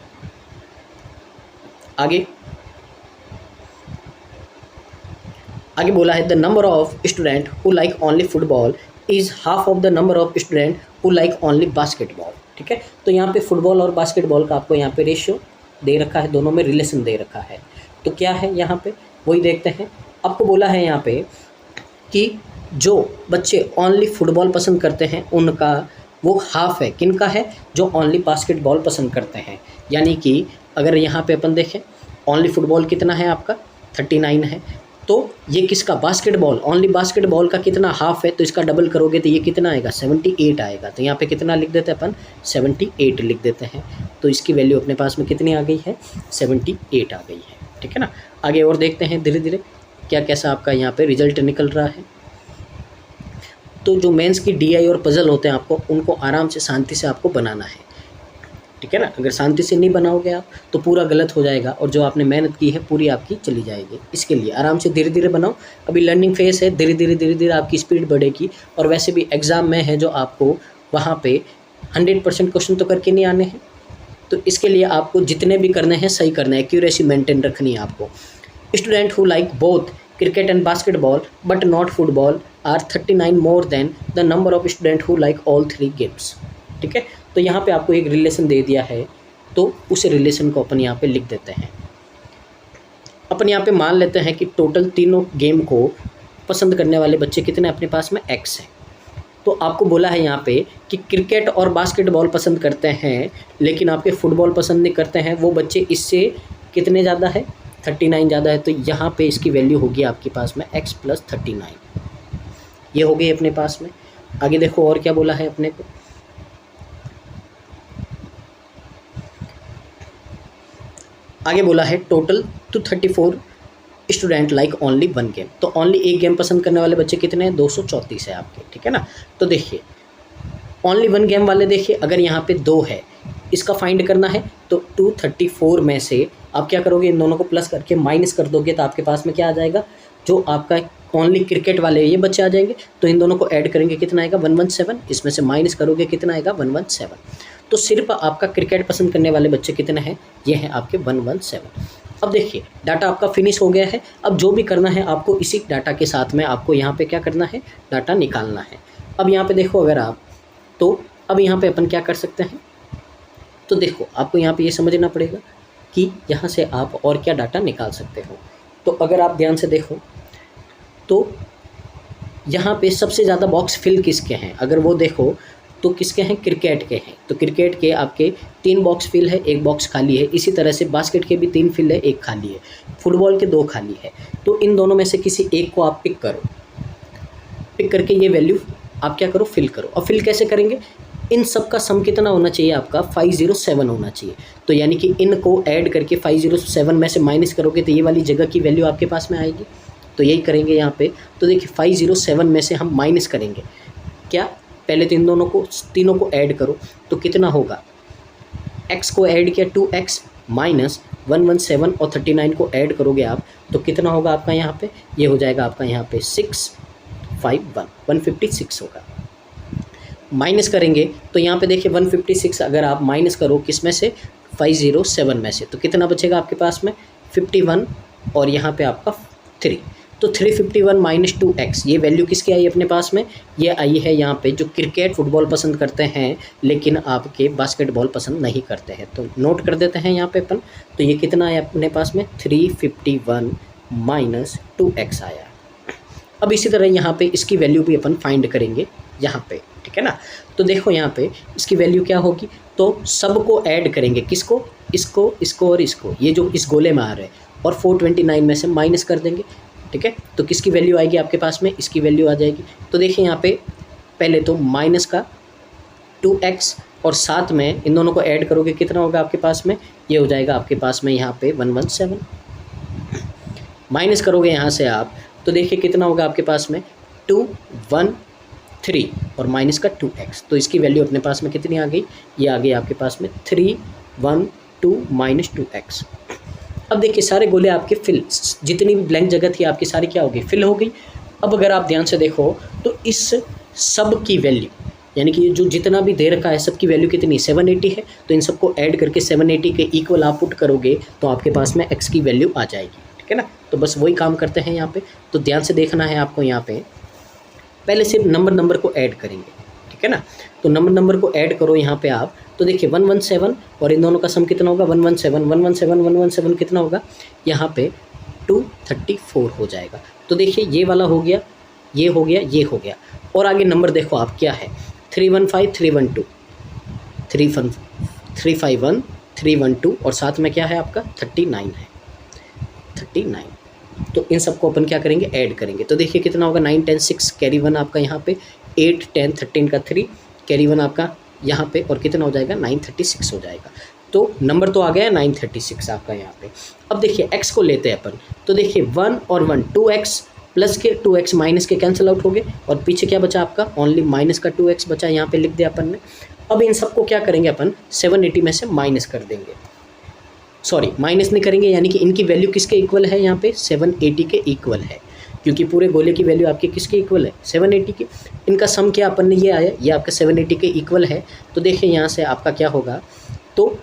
आगे बोला है the number of student who like only football is half of the number of student who like only basketball. ठीक है, तो यहाँ पे फुटबॉल और बास्केटबॉल का आपको यहाँ पे रेशियो दे रखा है, दोनों में रिलेशन दे रखा है। तो क्या है यहाँ पे वही देखते हैं। आपको बोला है यहाँ पे कि जो बच्चे ओनली फुटबॉल पसंद करते हैं उनका वो हाफ है, किनका है जो ओनली बास्केटबॉल पसंद करते हैं। यानी कि अगर यहाँ पे अपन देखें ओनली फुटबॉल कितना है आपका 39 है, तो ये किसका बास्केटबॉल ओनली बास्केटबॉल का कितना हाफ है, तो इसका डबल करोगे तो ये कितना आएगा 78 आएगा। तो यहाँ पे कितना लिख देते हैं अपन 78 लिख देते हैं। तो इसकी वैल्यू अपने पास में कितनी आ गई है 78 आ गई है। ठीक है ना, आगे और देखते हैं धीरे धीरे क्या कैसा आपका यहाँ पे रिजल्ट निकल रहा है। तो जो मेंस की DI और पजल होते हैं आपको उनको आराम से शांति से आपको बनाना है। ठीक है ना, अगर शांति से नहीं बनाओगे आप तो पूरा गलत हो जाएगा और जो आपने मेहनत की है पूरी आपकी चली जाएगी। इसके लिए आराम से धीरे धीरे बनाओ, अभी लर्निंग फेस है, धीरे धीरे आपकी स्पीड बढ़ेगी। और वैसे भी एग्ज़ाम में है जो आपको वहाँ पे 100% क्वेश्चन तो करके नहीं आने हैं, तो इसके लिए आपको जितने भी करने हैं सही करना है, एक्यूरेसी मेंटेन रखनी है आपको। Student who like both cricket and basketball but not football are 39 more than the number of student who like all 3 games. ठीक है, तो यहाँ पे आपको एक रिलेशन दे दिया है, तो उस रिलेशन को अपन यहाँ पे लिख देते हैं। अपन यहाँ पे मान लेते हैं कि टोटल तीनों गेम को पसंद करने वाले बच्चे कितने अपने पास में x हैं। तो आपको बोला है यहाँ पे कि क्रिकेट और बास्केटबॉल पसंद करते हैं लेकिन आपके फुटबॉल पसंद नहीं करते हैं, वो बच्चे इससे कितने ज़्यादा है 39 ज़्यादा है। तो यहाँ पे इसकी वैल्यू होगी आपके पास में x + 39, ये हो गई अपने पास में। आगे देखो और क्या बोला है, अपने को 1/20 of the student who like only football is half of the number of student who like only basketball. ठीक है, तो यहाँ पे फुटबॉल और बास्केटबॉल का आपको यहाँ पे रेशियो दे रखा है, दोनों में रिलेशन दे रखा है। तो क्या है यहाँ पे कि जो बच्चे ओनली फुटबॉल पसंद करते हैं उनका वो हाफ है, किनका है जो ओनली बास्केटबॉल पसंद करते हैं। यानी कि अगर यहाँ पे अपन देखें ओनली फुटबॉल कितना है आपका 39 है, तो आगे बोला है total 234 student like only one game. तो ओनली एक गेम पसंद करने वाले बच्चे कितने हैं? 234 है आपके, ठीक है ना। तो देखिए ओनली वन गेम वाले देखिए, अगर यहाँ पे 2 है, इसका फाइंड करना है तो 234 में से आप क्या करोगे, इन दोनों को प्लस करके माइनस कर दोगे तो आपके पास में क्या आ जाएगा, जो आपका ओनली क्रिकेट वाले ये बच्चे आ जाएंगे। तो इन दोनों को ऐड करेंगे, कितना आएगा 117, इसमें से माइनस करोगे कितना आएगा 117। तो सिर्फ आपका क्रिकेट पसंद करने वाले बच्चे कितने हैं, ये हैं आपके 117। अब देखिए डाटा आपका फिनिश हो गया है। अब जो भी करना है आपको इसी डाटा के साथ में आपको यहाँ पे क्या करना है, डाटा निकालना है। अब यहाँ पे देखो अगर आप, तो अब यहाँ पे अपन क्या कर सकते हैं, तो देखो आपको यहाँ पे ये समझना पड़ेगा कि यहाँ से आप और क्या डाटा निकाल सकते हो। तो अगर आप ध्यान से देखो तो यहाँ पे सबसे ज़्यादा बॉक्स फिल किसके हैं, अगर वो देखो तो किसके हैं, क्रिकेट के हैं। तो क्रिकेट के आपके 3 बॉक्स फिल है, 1 बॉक्स खाली है। इसी तरह से बास्केट के भी 3 फिल है, 1 खाली है। फुटबॉल के 2 खाली है। तो इन दोनों में से किसी एक को आप पिक करो, पिक करके ये वैल्यू आप क्या करो, फिल करो। और फिल कैसे करेंगे, इन सब का सम कितना होना चाहिए आपका, 507 होना चाहिए। तो यानी कि इनको ऐड करके 507 में से माइनस करोगे तो ये वाली जगह की वैल्यू आपके पास में आएगी। तो यही करेंगे यहाँ पे। तो देखिए 507 में से हम माइनस करेंगे क्या, पहले तो इन दोनों को, तीनों को ऐड करो तो कितना होगा, x को ऐड किया 2x माइनस 117 और 39 को ऐड करोगे आप तो कितना होगा आपका यहाँ पे, ये हो जाएगा आपका यहाँ पे 156 होगा। माइनस करेंगे तो यहाँ पे देखिए 156 अगर आप माइनस करो किस में से, 507 में से, तो कितना बचेगा आपके पास में 51 और यहाँ पे आपका 3। तो 351 माइनस 2x ये वैल्यू किसकी आई अपने पास में, ये आई है यहाँ पे जो क्रिकेट फुटबॉल पसंद करते हैं लेकिन आपके बास्केटबॉल पसंद नहीं करते हैं। तो नोट कर देते हैं यहाँ पे अपन। तो ये कितना आया अपने पास में, 351 माइनस 2x आया। अब इसी तरह यहाँ पे इसकी वैल्यू भी अपन फाइंड करेंगे यहाँ पे, ठीक है ना। तो देखो यहाँ पे इसकी वैल्यू क्या होगी, तो सबको ऐड करेंगे, किसको, इसको, इसको और इसको, ये जो इस गोले में आ रहे हैं, और 429 में से माइनस कर देंगे, ठीक है। तो किसकी वैल्यू आएगी आपके पास में, इसकी वैल्यू आ जाएगी। तो देखिए यहाँ पे पहले तो माइनस का 2x और साथ में इन दोनों को ऐड करोगे कितना होगा आपके पास में, ये हो जाएगा आपके पास में यहाँ पे 117। माइनस करोगे यहाँ से आप तो देखिए कितना होगा आपके पास में 213 और माइनस का 2x। तो इसकी वैल्यू अपने पास में कितनी आ गई, ये आ गई आपके पास में 312 माइनस 2x। अब देखिए सारे गोले आपके फिल, जितनी भी ब्लैंक जगह थी आपकी सारी क्या हो गई, फिल हो गई। अब अगर आप ध्यान से देखो तो इस सब की वैल्यू यानी कि जो जितना भी दे रखा है सबकी वैल्यू कितनी, 780 है। तो इन सबको ऐड करके 780 के इक्वल आप पुट करोगे तो आपके पास में x की वैल्यू आ जाएगी, ठीक है ना। तो बस वही काम करते हैं यहाँ पे। तो ध्यान से देखना है आपको, यहाँ पे पहले सिर्फ नंबर को ऐड करेंगे, ठीक है ना। तो नंबर को ऐड करो यहाँ पे आप, तो देखिए 117 और इन दोनों का सम कितना होगा, 117 कितना होगा, यहाँ पे 234 हो जाएगा। तो देखिए ये वाला हो गया, ये हो गया, ये हो गया। और आगे नंबर देखो आप क्या है, 315 312 351 312 और साथ में क्या है आपका 39 है, 39। तो इन सबको अपन क्या करेंगे, ऐड करेंगे। तो देखिए कितना होगा, 9 10 6 कैरी 1 आपका यहाँ पे, 8 10 13 का 3 कैरी 1 आपका यहाँ पे, और कितना हो जाएगा 936 हो जाएगा। तो नंबर तो आ गया 936 आपका यहाँ पे। अब देखिए x को लेते हैं अपन, तो देखिए 1 और 1 2x प्लस के 2x माइनस के कैंसिल आउट हो गए और पीछे क्या बचा आपका, ओनली माइनस का 2x बचा, यहाँ पे लिख दिया अपन ने। अब इन सबको क्या करेंगे अपन, 780 में से माइनस कर देंगे, सॉरी माइनस नहीं करेंगे, यानी कि इनकी वैल्यू किसके इक्वल है, यहाँ पे 780 के इक्वल है, क्योंकि पूरे गोले की वैल्यू आपके किसके इक्वल है, 780 की। इनका सम क्या अपन ने ये आया, ये आपका 780 के इक्वल है। तो देखिए यहाँ से आपका क्या होगा, तो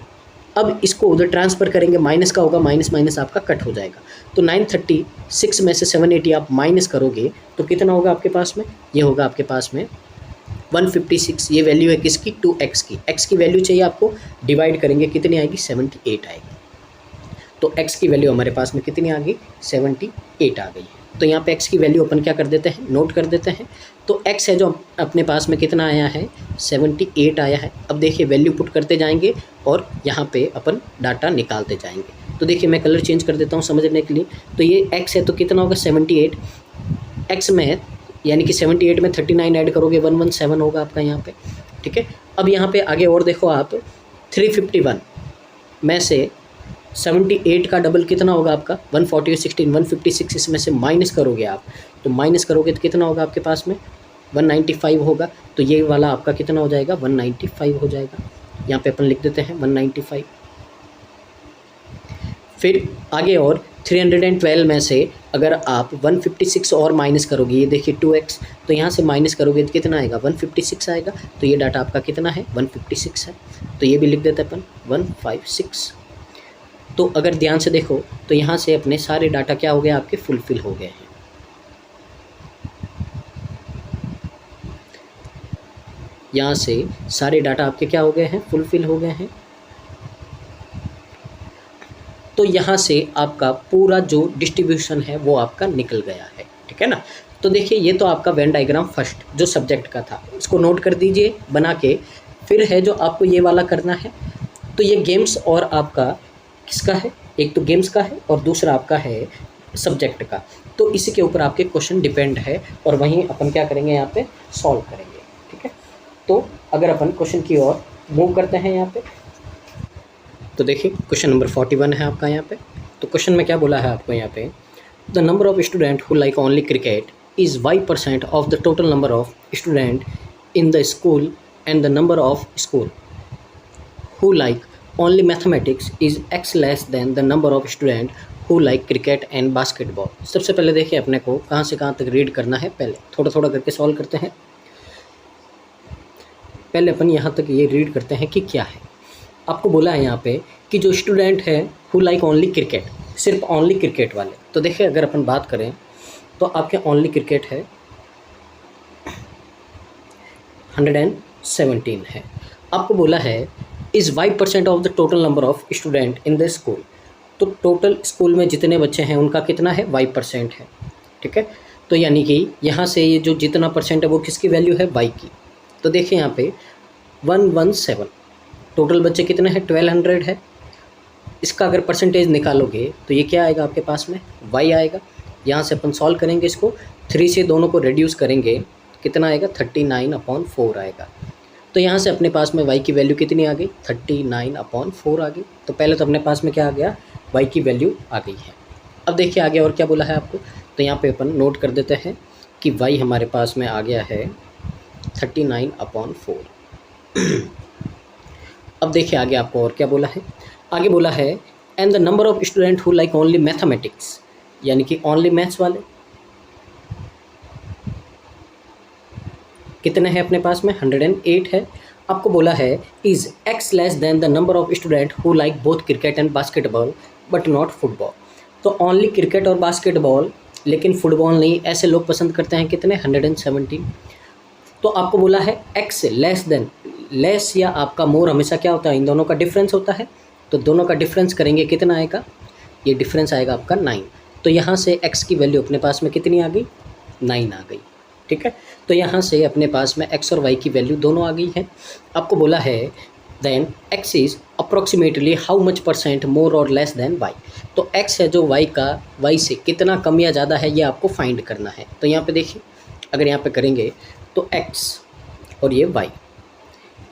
अब इसको उधर ट्रांसफ़र करेंगे, माइनस का होगा, माइनस माइनस आपका कट हो जाएगा। तो 936 में से 780 आप माइनस करोगे तो कितना होगा आपके पास में, ये होगा आपके पास में 156। ये वैल्यू है किसकी, 2x की। x की वैल्यू चाहिए आपको, डिवाइड करेंगे कितनी आएगी, 78 आएगी। तो x की वैल्यू हमारे पास में कितनी आ गई, 78 आ गई है। तो यहाँ पे x की वैल्यू अपन क्या कर देते हैं, नोट कर देते हैं। तो x है जो अपने पास में कितना आया है, 78 आया है। अब देखिए वैल्यू पुट करते जाएंगे और यहाँ पे अपन डाटा निकालते जाएंगे। तो देखिए मैं कलर चेंज कर देता हूँ समझने के लिए। तो ये x है तो कितना होगा 78, x में यानी कि 78 में 39 ऐड करोगे 117 होगा आपका यहाँ पे, ठीक है। अब यहाँ पे आगे और देखो आप, 351 में से 78 का डबल कितना होगा आपका 140 और 16 156, इसमें से माइनस करोगे आप, तो माइनस करोगे तो कितना होगा आपके पास में 195 होगा। तो ये वाला आपका कितना हो जाएगा 195 हो जाएगा। यहाँ पे अपन लिख देते हैं 195। फिर आगे और 312 में से अगर आप 156 और माइनस करोगे, ये देखिए 2x, तो यहाँ से माइनस करोगे तो कितना आएगा 156 आएगा। तो ये डाटा आपका कितना है 156 है, तो ये भी लिख देते हैं अपन 156। तो अगर ध्यान से देखो तो यहाँ से अपने सारे डाटा क्या हो गए आपके फुलफिल हो गए हैं। यहाँ से सारे डाटा आपके क्या हो गए हैं फुलफिल हो गए हैं। तो यहाँ से आपका पूरा जो डिस्ट्रीब्यूशन है वो आपका निकल गया है, ठीक है ना। तो देखिए ये तो आपका वेन डायग्राम फर्स्ट जो सब्जेक्ट का था, इसको नोट कर दीजिए बना के। फिर है जो आपको ये वाला करना है, तो ये गेम्स और आपका किसका है, एक तो गेम्स का है और दूसरा आपका है सब्जेक्ट का। तो इसी के ऊपर आपके क्वेश्चन डिपेंड है और वहीं अपन क्या करेंगे यहाँ पे सॉल्व करेंगे, ठीक है। तो अगर अपन क्वेश्चन की ओर मूव करते हैं यहाँ पे, तो देखिए क्वेश्चन नंबर 41 है आपका यहाँ पे। तो क्वेश्चन में क्या बोला है आपको यहाँ पे, the number of student who like only cricket is y% of the total number of student in the school and the number of school who like only mathematics is x less than the number of student who like cricket and basketball. सबसे पहले देखिए अपने को कहाँ से कहाँ तक read करना है, पहले थोड़ा थोड़ा करके सॉल्व करते हैं। पहले अपन यहाँ तक ये रीड करते हैं कि क्या है। आपको बोला है यहाँ पे कि जो स्टूडेंट है हु लाइक ओनली क्रिकेट, सिर्फ ओनली क्रिकेट वाले। तो देखिए अगर अपन बात करें तो आपके ओनली क्रिकेट है 117 है। आपको बोला है is y% of the total number of student in the school. तो टोटल स्कूल में जितने बच्चे हैं उनका कितना है y% है, ठीक है। तो यानी कि यहाँ से ये जो जितना परसेंट है वो किसकी वैल्यू है y की। तो देखिए यहाँ पे 117, टोटल बच्चे कितने हैं 1200 है। इसका अगर परसेंटेज निकालोगे तो ये क्या आएगा आपके पास में y आएगा। यहाँ से अपन सॉल्व करेंगे इसको, 3 से दोनों को रिड्यूस करेंगे कितना आएगा 39/4 आएगा। तो यहाँ से अपने पास में y की वैल्यू कितनी आ गई 39/4 आ गई। तो पहले तो अपने पास में क्या आ गया y की वैल्यू आ गई है। अब देखिए आगे और क्या बोला है आपको, तो यहाँ पे अपन नोट कर देते हैं कि y हमारे पास में आ गया है 39/4। अब देखिए आगे आपको और क्या बोला है, आगे बोला है and the number of student who like only mathematics, यानी कि ओनली मैथ्स वाले कितने हैं अपने पास में 108 है। आपको बोला है is x less than the number of student who like both cricket and basketball but not football. तो ओनली क्रिकेट और बास्केटबॉल लेकिन फुटबॉल नहीं, ऐसे लोग पसंद करते हैं कितने 117। तो आपको बोला है x लेस देन, लेस या आपका मोर हमेशा क्या होता है इन दोनों का डिफरेंस होता है। तो दोनों का डिफरेंस करेंगे कितना आएगा, ये डिफरेंस आएगा आपका 9। तो यहाँ से x की वैल्यू अपने पास में कितनी आ गई 9 आ गई, ठीक है। तो यहाँ से अपने पास में x और y की वैल्यू दोनों आ गई है। आपको बोला है then x is approximately how much % more और लेस देन y। तो x है जो y से कितना कम या ज़्यादा है ये आपको फाइंड करना है। तो यहाँ पे देखिए अगर यहाँ पे करेंगे तो x और ये y,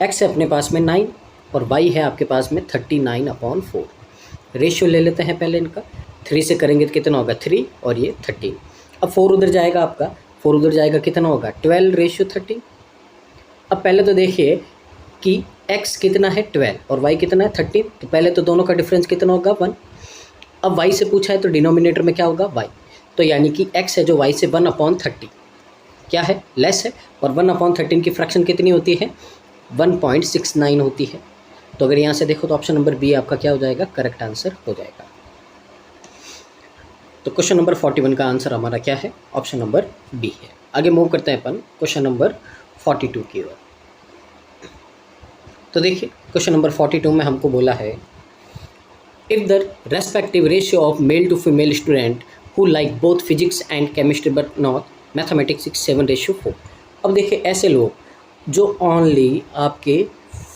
x है अपने पास में 9 और y है आपके पास में 39/4। रेशियो ले लेते हैं पहले इनका, 3 से करेंगे तो कितना होगा 3 और ये 13। अब 4 उधर जाएगा आपका, 4 उधर जाएगा कितना होगा 12:13। अब पहले तो देखिए कि x कितना है 12 और y कितना है 13। तो पहले तो दोनों का डिफरेंस कितना होगा 1। अब y से पूछा है तो डिनोमिनेटर में क्या होगा y। तो यानी कि x है जो y से 1/30 क्या है लेस है, और 1/13 की फ्रैक्शन कितनी होती है 1.69 होती है। तो अगर यहाँ से देखो तो ऑप्शन नंबर बी आपका क्या हो जाएगा करेक्ट आंसर हो जाएगा। तो क्वेश्चन नंबर 41 का आंसर हमारा क्या है ऑप्शन नंबर बी है। आगे मूव करते हैं अपन क्वेश्चन नंबर 42 की ओर। तो देखिए क्वेश्चन नंबर 42 में हमको बोला है if the respective ratio of male to female student who like both physics and chemistry but not mathematics 7:4। अब देखिए ऐसे लोग जो ओनली आपके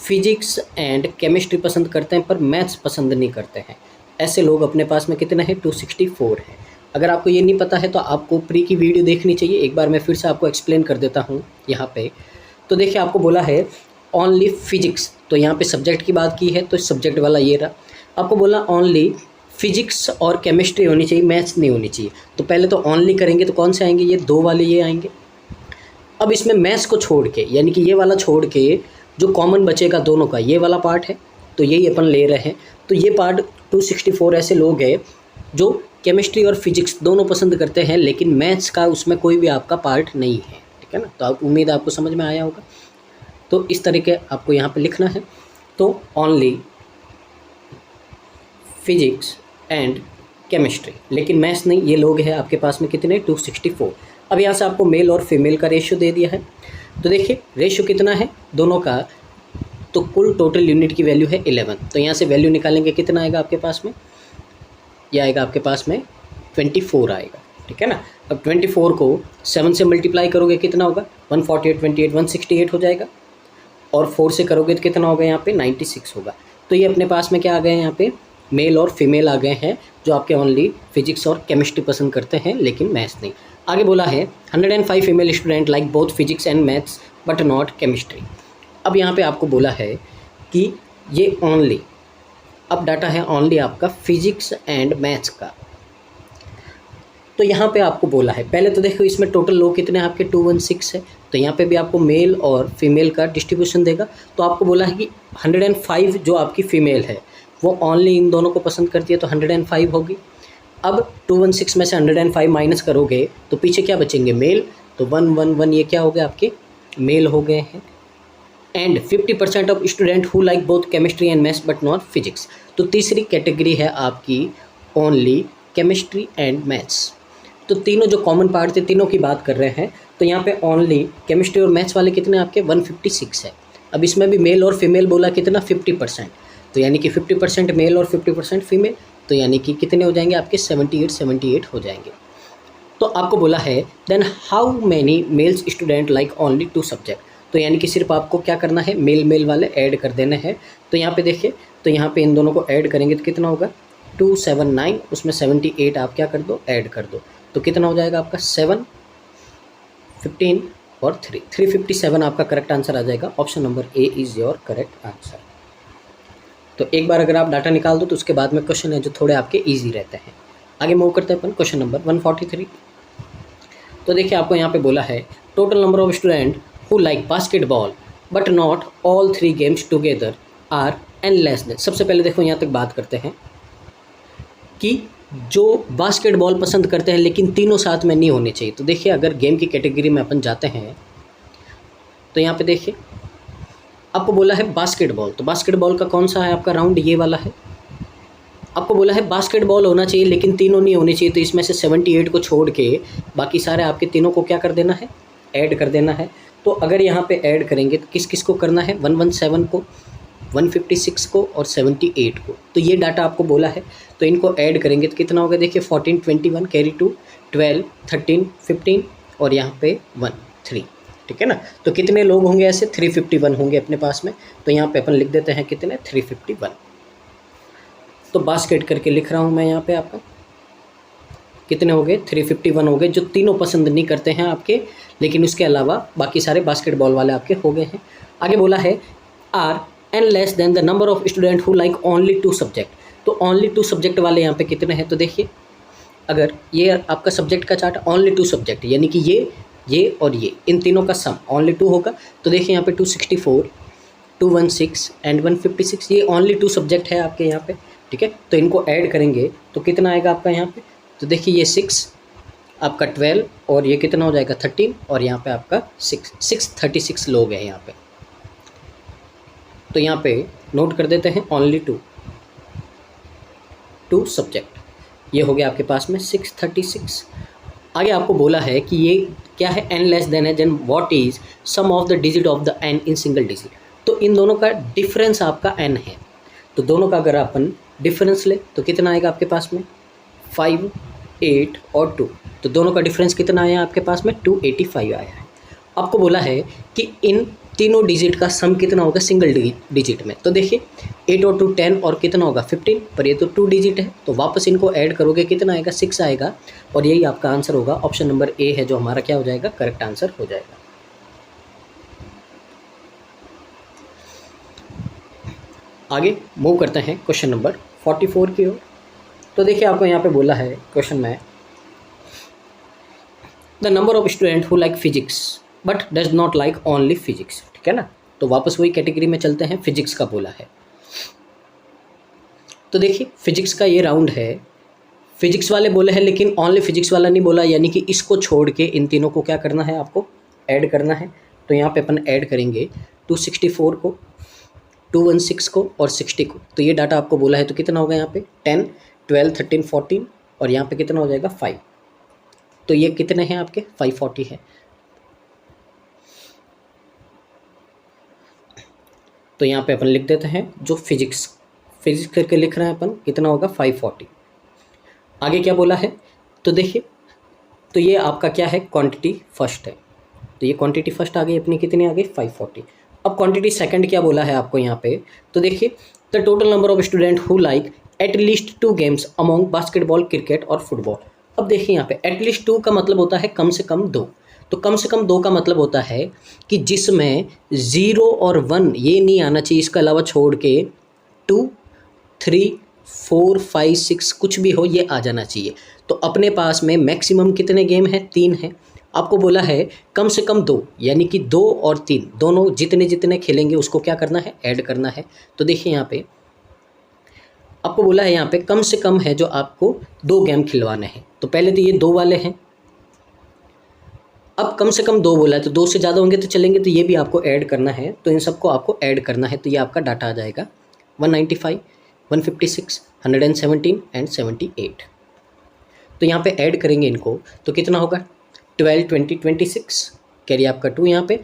फिजिक्स एंड केमिस्ट्री पसंद करते हैं पर मैथ्स पसंद नहीं करते हैं, ऐसे लोग अपने पास में कितने हैं 264 है। अगर आपको ये नहीं पता है तो आपको प्री की वीडियो देखनी चाहिए, एक बार मैं फिर से आपको एक्सप्लेन कर देता हूँ यहाँ पे। तो देखिए आपको बोला है ओनली फिजिक्स, तो यहाँ पे सब्जेक्ट की बात की है तो सब्जेक्ट वाला ये रहा। आपको बोला ओनली फिजिक्स और केमिस्ट्री होनी चाहिए, मैथ्स नहीं होनी चाहिए। तो पहले तो ओनली करेंगे तो कौन से आएंगे, ये दो वाले ये आएंगे। अब इसमें मैथ्स को छोड़ के, यानी कि ये वाला छोड़ के जो कॉमन बचेगा दोनों का, ये वाला पार्ट है, तो यही अपन ले रहे हैं। तो ये पार्ट 264 ऐसे लोग हैं जो केमिस्ट्री और फिजिक्स दोनों पसंद करते हैं, लेकिन मैथ्स का उसमें कोई भी आपका पार्ट नहीं है, ठीक है ना। तो आप उम्मीद आपको समझ में आया होगा। तो इस तरीके आपको यहाँ पे लिखना है। तो ओनली फिजिक्स एंड केमिस्ट्री, लेकिन मैथ्स नहीं। ये लोग हैं आपके पास में कितने, 264। अब यहाँ से आपको मेल और फीमेल का रेशियो दे दिया है। तो देखिए रेशियो कितना है दोनों का, तो कुल टोटल यूनिट की वैल्यू है 11। तो यहाँ से वैल्यू निकालेंगे, कितना आएगा आपके पास में, यह आएगा आपके पास में 24 आएगा, ठीक है ना। अब 24 को 7 से मल्टीप्लाई करोगे कितना होगा, 148, 28, 168 हो जाएगा। और 4 से करोगे तो कितना होगा यहाँ पे, 96 होगा। तो ये अपने पास में क्या आ गए हैं, यहाँ पे मेल और फीमेल आ गए हैं जो आपके ओनली फिजिक्स और केमिस्ट्री पसंद करते हैं, लेकिन मैथ्स नहीं। आगे बोला है 105 female student like both physics and maths but not chemistry. अब यहाँ पे आपको बोला है कि ये ओनली, अब डाटा है ओनली आपका फिजिक्स एंड मैथ्स का। तो यहाँ पे आपको बोला है, पहले तो देखो इसमें टोटल लोग कितने हैं आपके, 216 है। तो यहाँ पे भी आपको मेल और फीमेल का डिस्ट्रीब्यूशन देगा। तो आपको बोला है कि 105 जो आपकी फ़ीमेल है वो ओनली इन दोनों को पसंद करती है, तो 105 होगी। अब 216 में से 105 माइनस करोगे तो पीछे क्या बचेंगे, मेल। तो 111 ये क्या हो गए आपके, मेल हो गए हैं। And 50% of student who like both chemistry and maths but not physics. तो तीसरी कैटेगरी है आपकी ओनली केमिस्ट्री एंड मैथ्स। तो तीनों जो कॉमन पार्ट थे तीनों की बात कर रहे हैं। तो यहाँ पे ओनली केमिस्ट्री और मैथ्स वाले कितने आपके, 156 है। अब इसमें भी मेल और फीमेल बोला कितना, 50%। तो यानी कि 50% मेल और 50% फीमेल, तो यानी कि कितने हो जाएंगे आपके, 78 हो जाएंगे। तो आपको बोला है then how many males student like only 2 subject. तो यानी कि सिर्फ आपको क्या करना है, मेल वाले ऐड कर देने हैं। तो यहाँ पे देखिए, तो यहाँ पे इन दोनों को ऐड करेंगे तो कितना होगा, 279, उसमें 78 आप क्या कर दो, ऐड कर दो। तो कितना हो जाएगा आपका, 7, 15 और 3, 357 आपका करेक्ट आंसर आ जाएगा। Option number A is your correct answer. तो एक बार अगर आप डाटा निकाल दो तो उसके बाद में क्वेश्चन है जो थोड़े आपके ईजी रहते हैं। आगे मूव करते हैं अपन क्वेश्चन नंबर 143। तो देखिए आपको यहाँ पे बोला है total number of student who like basketball but not all 3 games together are N less than. सबसे पहले देखो यहाँ तक बात करते हैं कि जो बास्केटबॉल पसंद करते हैं लेकिन तीनों साथ में नहीं होने चाहिए। तो देखिए अगर गेम की कैटेगरी में अपन जाते हैं तो यहाँ पे देखिए आपको बोला है बास्केटबॉल। तो बास्केटबॉल का कौन सा है आपका राउंड, ये वाला है। आपको बोला है बास्केटबॉल होना चाहिए लेकिन तीनों नहीं होने चाहिए। तो इसमें से 78 को छोड़ के बाकी सारे आपके तीनों को क्या कर देना है, ऐड कर देना है। तो अगर यहाँ पे ऐड करेंगे तो किस किस को करना है, 117 को, 156 को और 78 को। तो ये डाटा आपको बोला है, तो इनको ऐड करेंगे तो कितना होगा, देखिए 14, 21 कैरी 2, 12, 13, 15 और यहाँ पे 1, 3, ठीक है ना। तो कितने लोग होंगे ऐसे, 351 होंगे अपने पास में। तो यहाँ पे अपन लिख देते हैं कितने, 351। तो बास्केट करके लिख रहा हूँ मैं यहाँ पे, आपका कितने हो गए, 351 हो गए, जो तीनों पसंद नहीं करते हैं आपके, लेकिन उसके अलावा बाकी सारे बास्केटबॉल वाले आपके हो गए हैं। आगे बोला है are N less than the number of student who like only 2 subject. तो ओनली 2 सब्जेक्ट वाले यहाँ पे कितने हैं, तो देखिए अगर ये आपका सब्जेक्ट का चार्ट ओनली 2 सब्जेक्ट, यानी कि ये और ये, इन तीनों का सम ओनली 2 होगा। तो देखिए यहाँ पे 264, 216 एंड 156, ये ओनली 2 सब्जेक्ट है आपके यहाँ पे, ठीक है। तो इनको ऐड करेंगे तो कितना आएगा आपका यहाँ पे, तो देखिए ये 6 आपका 12 और ये कितना हो जाएगा 13 और यहाँ पे आपका 636 लोग हैं यहाँ पे। तो यहाँ पे नोट कर देते हैं ओनली 2 सब्जेक्ट, ये हो गया आपके पास में 636। आगे आपको बोला है कि ये क्या है, n लेस देन है, then what is sum of the digit of the n in single digit. तो इन दोनों का डिफरेंस आपका n है। तो दोनों का अगर अपन डिफरेंस ले तो कितना आएगा आपके पास में, 5, 8 और 2। तो दोनों का डिफरेंस कितना आया आपके पास में, 285 आया है। आपको बोला है कि इन तीनों डिजिट का सम कितना होगा सिंगल डिजिट में। तो देखिए 8 और 2 10 और कितना होगा 15, पर ये तो 2 डिजिट है, तो वापस इनको ऐड करोगे कितना आएगा, 6 आएगा और यही आपका आंसर होगा। ऑप्शन नंबर ए है जो हमारा क्या हो जाएगा, करेक्ट आंसर हो जाएगा। आगे मूव करते हैं क्वेश्चन नंबर 44 की हो। तो देखिए आपको यहाँ पे बोला है क्वेश्चन में, the number of student who like physics but does not like only physics, ठीक है ना। तो वापस वही कैटेगरी में चलते हैं, फिजिक्स का बोला है। तो देखिए फिजिक्स का ये राउंड है, फिजिक्स वाले बोले हैं लेकिन ओनली फिजिक्स वाला नहीं बोला, यानी कि इसको छोड़ के इन तीनों को क्या करना है, आपको ऐड करना है। तो यहाँ पे अपन ऐड करेंगे 264 को, 216 को और 60 को। तो ये डाटा आपको बोला है, तो कितना होगा यहाँ पे 10, 12, 13, 14 और यहाँ पे कितना हो जाएगा 5। तो ये कितने हैं आपके 540 है। तो यहाँ पे अपन लिख देते हैं जो फिजिक्स करके लिख रहे हैं अपन, कितना होगा 540। आगे क्या बोला है, तो देखिए तो ये आपका क्या है, क्वांटिटी फर्स्ट है। तो ये क्वांटिटी फर्स्ट आ गई अपनी, कितनी आ गई 540। अब क्वांटिटी सेकंड क्या बोला है आपको यहाँ पे, तो देखिए the total number of student who like at least 2 games among basketball, cricket और फुटबॉल। अब देखिए यहाँ पे एटलीस्ट 2 का मतलब होता है कम से कम 2। तो कम से कम 2 का मतलब होता है कि जिसमें 0 और 1 ये नहीं आना चाहिए, इसके अलावा छोड़ के 2, 3, 4, 5, 6 कुछ भी हो ये आ जाना चाहिए। तो अपने पास में मैक्सिमम कितने गेम हैं, 3 हैं। आपको बोला है कम से कम 2, यानी कि 2 और 3 दोनों जितने खेलेंगे उसको क्या करना है, ऐड करना है। तो देखिए यहाँ पे आपको बोला है, यहाँ पे कम से कम है जो आपको 2 गेम खिलवाने हैं। तो पहले तो ये 2 वाले हैं, अब कम से कम 2 बोला है, तो 2 से ज़्यादा होंगे तो चलेंगे, तो ये भी आपको ऐड करना है। तो इन सबको आपको ऐड करना है। तो ये आपका डाटा आ जाएगा 195, 156, 117 एंड 78। तो यहाँ पे ऐड करेंगे इनको, तो कितना होगा 12, 20, 26 कैरी आपका 2, यहाँ पे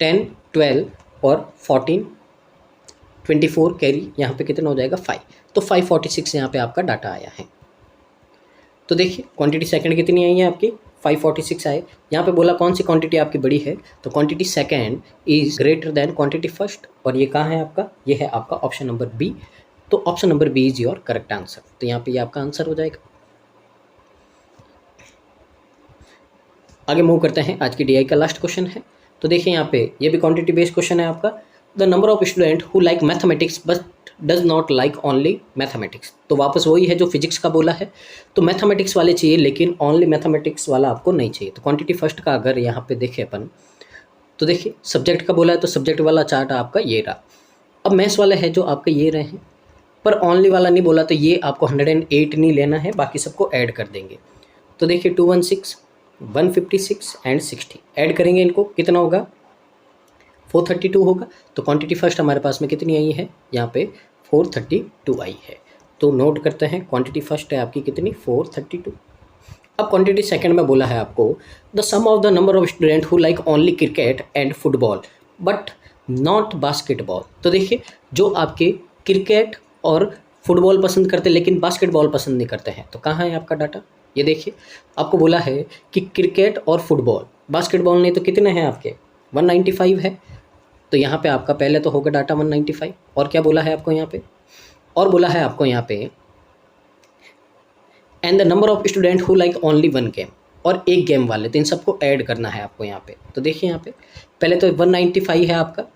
10, 12 और 14, 24 कैरी यहाँ पे कितना हो जाएगा 5। तो 546 यहाँ पे आपका डाटा आया है। तो देखिए क्वांटिटी सेकंड कितनी आई है आपकी 546 आए। यहाँ पे बोला कौन सी क्वांटिटी आपकी बड़ी है, तो quantity second is greater than quantity first, और ये कहाँ है आपका, ये है आपका ऑप्शन नंबर बी। तो option number B is your correct answer. तो यहाँ पे ये आपका आंसर हो जाएगा। आगे मूव करते हैं, आज की डीआई का लास्ट क्वेश्चन है। तो देखिए यहाँ पे ये भी क्वांटिटी बेस्ड क्वेश्चन है आपका, the number of student who like mathematics but does not like only mathematics. तो वापस वही है जो फिजिक्स का बोला है, तो मैथमेटिक्स वाले चाहिए लेकिन ओनली मैथमेटिक्स वाला आपको नहीं चाहिए। तो क्वांटिटी फर्स्ट का अगर यहाँ पे देखें अपन, तो देखिए सब्जेक्ट का बोला है, तो सब्जेक्ट वाला चार्ट आपका ये रहा। अब मैथ्स वाला है जो आपका ये रहे हैं, पर ओनली वाला नहीं बोला, तो ये आपको 108 नहीं लेना है, बाकी सबको ऐड कर देंगे। तो देखिए 216, 156 एंड 60 ऐड करेंगे इनको, कितना होगा 432 होगा। तो क्वांटिटी फर्स्ट हमारे पास में कितनी आई है, यहाँ पे 432 आई है। तो नोट करते हैं क्वांटिटी फर्स्ट है आपकी कितनी 432। अब क्वांटिटी सेकंड में बोला है आपको, the sum of the number of student who like only cricket and football but not basketball. तो देखिए जो आपके क्रिकेट और फुटबॉल पसंद करते लेकिन बास्केटबॉल पसंद नहीं करते हैं, तो कहाँ है आपका डाटा, ये देखिए आपको बोला है कि क्रिकेट और फुटबॉल, बास्केटबॉल नहीं, तो कितने हैं आपके 195 है। तो यहाँ पे आपका पहले तो होगा डाटा 195, और क्या बोला है आपको यहाँ पे, और बोला है आपको यहाँ पे and the number of student who like only 1 game, और 1 गेम वाले, तो इन सबको ऐड करना है आपको यहाँ पे। तो देखिए यहाँ पे पहले तो 195 है आपका,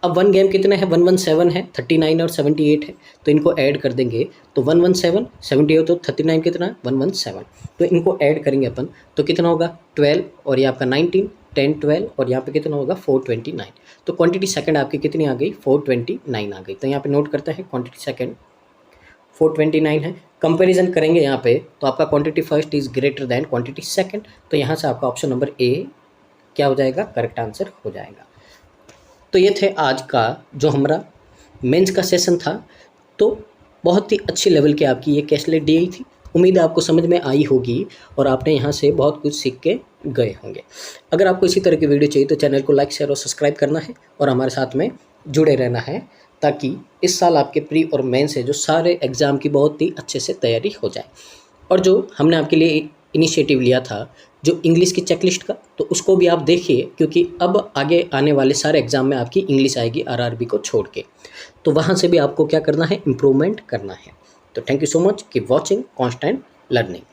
अब 1 गेम कितने हैं 117 है, 39 और 78 है, तो इनको ऐड कर देंगे। तो 117, 78 तो 39 कितना है 117, तो इनको ऐड करेंगे अपन, तो कितना होगा 12 और ये आपका 19, 10, 12 और यहाँ पे कितना होगा 429। तो क्वांटिटी सेकंड आपकी कितनी आ गई 429 आ गई। तो यहाँ पे नोट करते हैं क्वांटिटी सेकंड 429 है। कंपैरिजन करेंगे यहाँ पे, तो आपका quantity first is greater than quantity second, तो यहाँ से आपका ऑप्शन नंबर ए क्या हो जाएगा, करेक्ट आंसर हो जाएगा। तो ये थे आज का जो हमारा मेंस का सेशन था। तो बहुत ही अच्छी लेवल की आपकी ये कैशलेट दी गई थी। उम्मीद है आपको समझ में आई होगी और आपने यहाँ से बहुत कुछ सीख के गए होंगे। अगर आपको इसी तरह की वीडियो चाहिए तो चैनल को लाइक, शेयर और सब्सक्राइब करना है और हमारे साथ में जुड़े रहना है, ताकि इस साल आपके प्री और मेन से जो सारे एग्ज़ाम की बहुत ही अच्छे से तैयारी हो जाए। और जो हमने आपके लिए एक इनिशिएटिव लिया था जो इंग्लिश की चेकलिस्ट का, तो उसको भी आप देखिए, क्योंकि अब आगे आने वाले सारे एग्ज़ाम में आपकी इंग्लिश आएगी आरआरबी को छोड़ के, तो वहाँ से भी आपको क्या करना है, इम्प्रूवमेंट करना है। तो thank you so much, keep watching, constant learning.